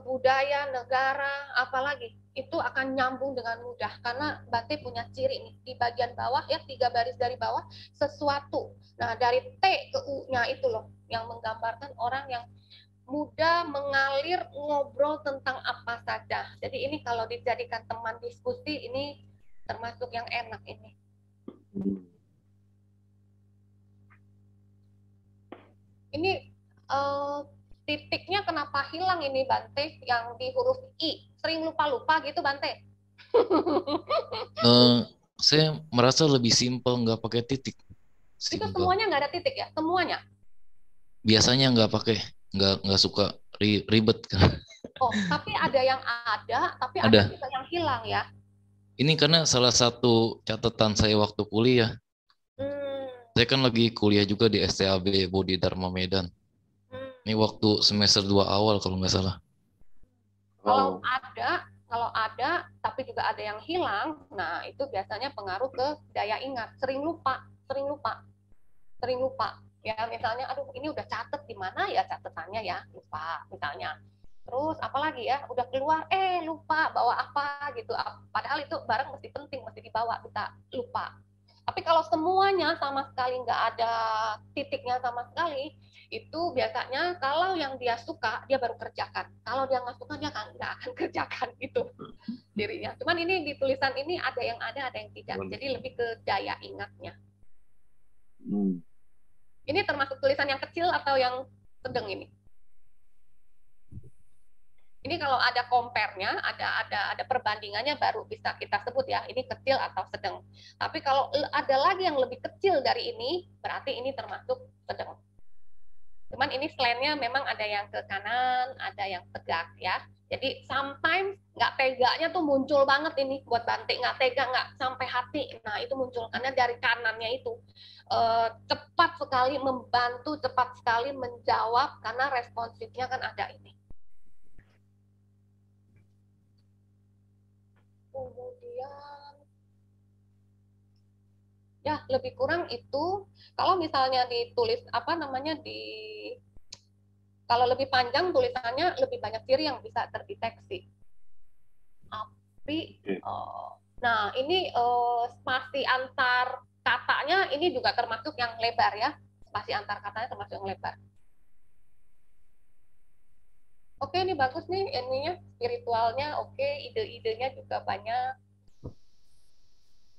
Budaya, negara, apalagi itu akan nyambung dengan mudah karena Bante punya ciri nih di bagian bawah ya, 3 baris dari bawah, sesuatu. Nah, dari T ke U-nya itu loh yang menggambarkan orang yang mudah mengalir, ngobrol tentang apa saja. Jadi ini kalau dijadikan teman diskusi, ini termasuk yang enak ini. Ini titiknya kenapa hilang ini Bante, yang di huruf I? Sering lupa-lupa gitu Bante? Saya merasa lebih simpel nggak pakai titik. Itu Simpel. semuanya nggak ada titik ya? Semuanya? Biasanya nggak pakai, nggak suka ribet kan. Oh, tapi ada yang ada, tapi ada Ada. juga yang hilang ya? Ini karena salah satu catatan saya waktu kuliah. Hmm, Saya kan lagi kuliah juga di STAB Budi Dharma Medan. Ini waktu semester 2 awal kalau nggak salah. Kalau ada, tapi juga ada yang hilang, nah itu biasanya pengaruh ke daya ingat. Sering lupa. Ya, misalnya, aduh ini udah catet di mana ya catatannya ya, lupa misalnya. Terus apalagi ya, udah keluar, lupa bawa apa gitu. Padahal itu barang mesti penting, mesti dibawa, kita lupa. Tapi kalau semuanya sama sekali nggak ada titiknya sama sekali, itu biasanya kalau yang dia suka, dia baru kerjakan. Kalau dia nggak suka, dia nggak akan kerjakan gitu dirinya. Cuman ini di tulisan ini ada yang tidak. Jadi lebih ke daya ingatnya. Ini termasuk tulisan yang kecil atau yang sedang ini? Ini kalau ada compare-nya, ada perbandingannya baru bisa kita sebut ya, ini kecil atau sedang. Tapi kalau ada lagi yang lebih kecil dari ini, berarti ini termasuk sedang. Cuman ini slant-nya memang ada yang ke kanan, ada yang tegak ya. Jadi sometimes nggak teganya tuh muncul banget ini buat Bante, nggak tega, nggak sampai hati. Nah itu muncul karena dari kanannya itu cepat sekali membantu, cepat sekali menjawab karena responsifnya kan ada ini. Kemudian ya lebih kurang itu. Kalau misalnya ditulis kalau lebih panjang tulisannya lebih banyak ciri yang bisa terdeteksi. Tapi nah ini spasi antar katanya ini juga termasuk yang lebar ya. Spasi antar katanya termasuk yang lebar. Oke, ini bagus nih ininya, spiritualnya oke, ide-idenya juga banyak.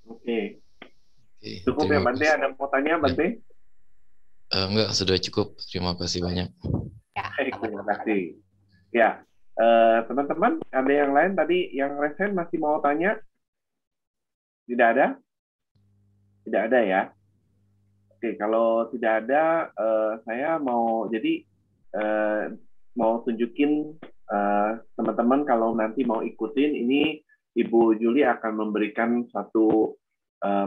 Oke. Cukup ya Bante, ada mau tanya Bante? Enggak, sudah cukup. Terima kasih banyak. Ya, terima kasih. Ya, teman-teman, ada yang lain tadi yang resen masih mau tanya? Tidak ada? Tidak ada ya? Oke, kalau tidak ada, saya mau mau tunjukin teman-teman kalau nanti mau ikutin ini Ibu Juli akan memberikan satu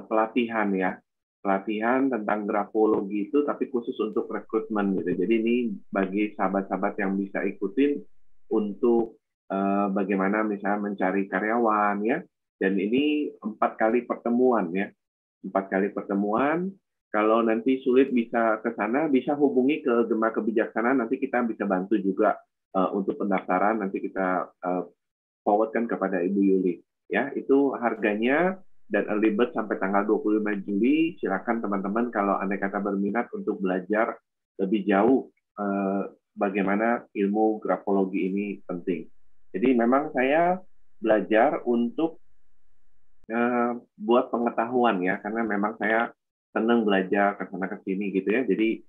pelatihan ya, pelatihan tentang grafologi itu tapi khusus untuk rekrutmen gitu. Jadi ini bagi sahabat-sahabat yang bisa ikutin untuk bagaimana misalnya mencari karyawan ya. Dan ini 4 kali pertemuan ya, 4 kali pertemuan. Kalau nanti sulit bisa ke sana, bisa hubungi ke Gema Kebijaksanaan, nanti kita bisa bantu juga untuk pendaftaran, nanti kita forwardkan kepada Ibu Yuli. Ya, itu harganya dan early bird sampai tanggal 25 Juli. Silakan teman-teman kalau andai kata berminat untuk belajar lebih jauh bagaimana ilmu grafologi ini penting. Jadi memang saya belajar untuk buat pengetahuan ya, karena memang saya senang belajar ke sana ke sini gitu ya. Jadi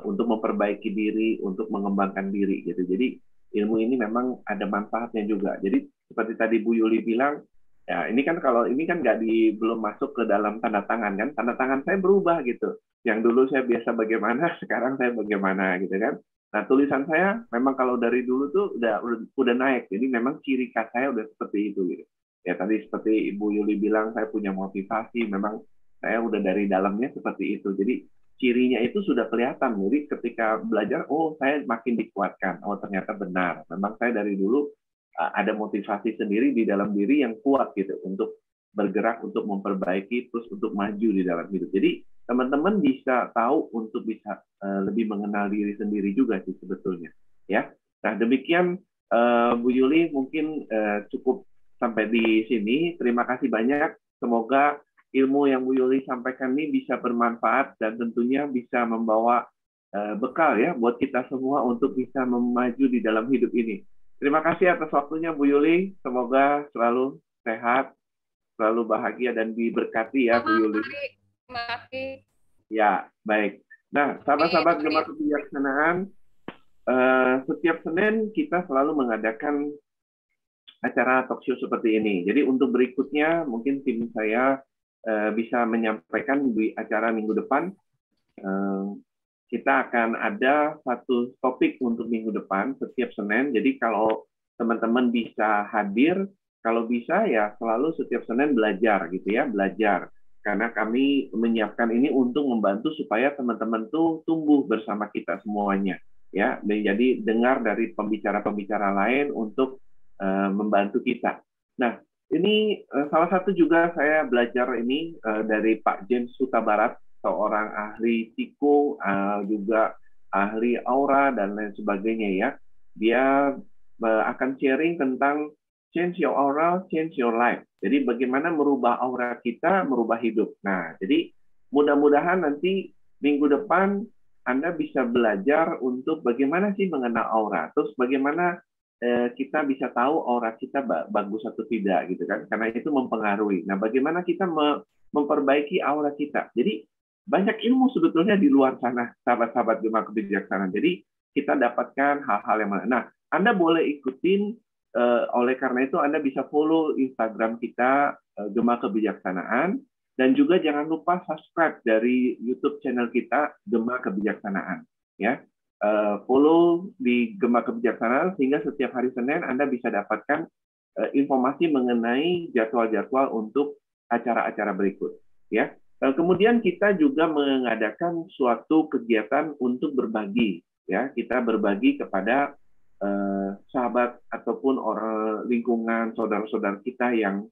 untuk memperbaiki diri, untuk mengembangkan diri gitu. Jadi ilmu ini memang ada manfaatnya juga. Jadi seperti tadi Bu Yuli bilang, ya ini kan kalau ini kan belum masuk ke dalam tanda tangan kan. Tanda tangan saya berubah gitu. Yang dulu saya biasa bagaimana, sekarang saya bagaimana gitu kan. Nah, tulisan saya memang kalau dari dulu tuh udah naik. Jadi memang ciri khas saya udah seperti itu gitu. Ya tadi seperti Ibu Yuli bilang, saya punya motivasi, memang saya udah dari dalamnya seperti itu. Jadi cirinya itu sudah kelihatan. Jadi ketika belajar, oh saya makin dikuatkan. Oh ternyata benar. Memang saya dari dulu ada motivasi sendiri di dalam diri yang kuat gitu untuk bergerak, untuk memperbaiki, terus untuk maju di dalam hidup. Jadi teman-teman bisa tahu untuk bisa lebih mengenal diri sendiri juga sih sebetulnya. Ya. Nah demikian Bu Yuli mungkin cukup sampai di sini. Terima kasih banyak. Semoga ilmu yang Bu Yuli sampaikan ini bisa bermanfaat dan tentunya bisa membawa bekal ya buat kita semua untuk bisa memaju di dalam hidup ini. Terima kasih atas waktunya Bu Yuli. Semoga selalu sehat, selalu bahagia dan diberkati ya Bu Yuli. Terima kasih. Ya, baik. Nah, sahabat-sahabat Gema Kebijaksanaan, setiap Senin kita selalu mengadakan acara talk show seperti ini. Jadi untuk berikutnya mungkin tim saya bisa menyampaikan di acara minggu depan. Kita akan ada satu topik untuk minggu depan setiap Senin. Jadi kalau teman-teman bisa hadir, kalau bisa ya selalu setiap Senin belajar gitu ya, belajar. Karena kami menyiapkan ini untuk membantu supaya teman-teman tuh tumbuh bersama kita semuanya. Ya, jadi dengar dari pembicara-pembicara lain untuk membantu kita. Nah, ini salah satu juga saya belajar ini dari Pak James Huta Barat, seorang ahli psiko, juga ahli aura dan lain sebagainya ya. Dia akan sharing tentang change your aura, change your life. Jadi bagaimana merubah aura kita, merubah hidup. Nah, jadi mudah-mudahan nanti minggu depan Anda bisa belajar untuk bagaimana sih mengenal aura. Terus bagaimana kita bisa tahu aura kita bagus atau tidak gitu kan. Karena itu mempengaruhi. Nah, bagaimana kita memperbaiki aura kita. Jadi banyak ilmu sebetulnya di luar sana, sahabat-sahabat Gema Kebijaksanaan. Jadi kita dapatkan hal-hal yang mana. Nah, Anda boleh ikutin, oleh karena itu Anda bisa follow Instagram kita, Gema Kebijaksanaan, dan juga jangan lupa subscribe dari YouTube channel kita, Gema Kebijaksanaan. Ya, follow di Gema Kebijaksanaan sehingga setiap hari Senin Anda bisa dapatkan informasi mengenai jadwal-jadwal untuk acara-acara berikut. Ya. Kemudian kita juga mengadakan suatu kegiatan untuk berbagi, ya kita berbagi kepada sahabat ataupun orang lingkungan saudara-saudara kita yang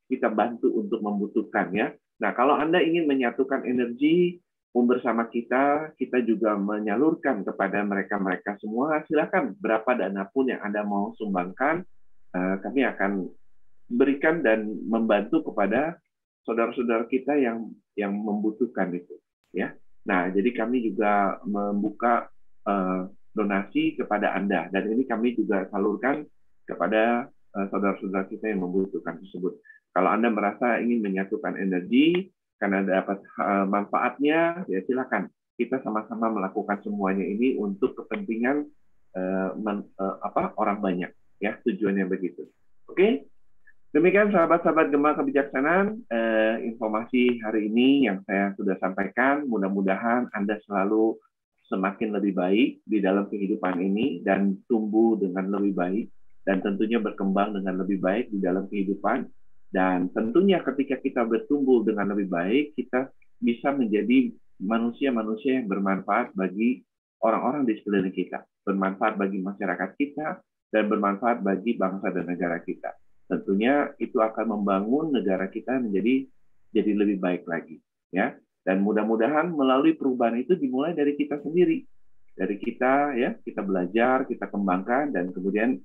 kita bantu untuk membutuhkan ya. Nah kalau Anda ingin menyatukan energi bersama kita, kita juga menyalurkan kepada mereka-mereka semua. Silakan berapa dana pun yang Anda mau sumbangkan, kami akan berikan dan membantu kepada saudara-saudara kita yang membutuhkan itu ya. Nah, jadi kami juga membuka donasi kepada Anda dan ini kami juga salurkan kepada saudara-saudara kita yang membutuhkan tersebut. Kalau Anda merasa ingin menyatukan energi karena dapat manfaatnya, ya silakan kita sama-sama melakukan semuanya ini untuk kepentingan orang banyak ya, tujuannya begitu. Oke? Demikian sahabat-sahabat Gema Kebijaksanaan, informasi hari ini yang saya sudah sampaikan. Mudah-mudahan Anda selalu semakin lebih baik di dalam kehidupan ini dan tumbuh dengan lebih baik dan tentunya berkembang dengan lebih baik di dalam kehidupan. Dan tentunya ketika kita bertumbuh dengan lebih baik, kita bisa menjadi manusia-manusia yang bermanfaat bagi orang-orang di sekeliling kita, bermanfaat bagi masyarakat kita, dan bermanfaat bagi bangsa dan negara kita. Tentunya itu akan membangun negara kita menjadi lebih baik lagi, ya. Dan mudah-mudahan melalui perubahan itu dimulai dari kita sendiri, dari kita, ya, kita belajar, kita kembangkan, dan kemudian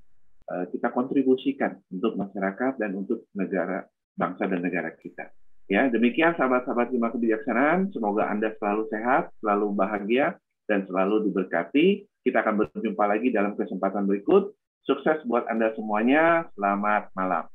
kita kontribusikan untuk masyarakat dan untuk negara, bangsa dan negara kita. Ya, demikian sahabat-sahabat Gema Kebijaksanaan. Semoga Anda selalu sehat, selalu bahagia, dan selalu diberkati. Kita akan berjumpa lagi dalam kesempatan berikut. Sukses buat Anda semuanya. Selamat malam.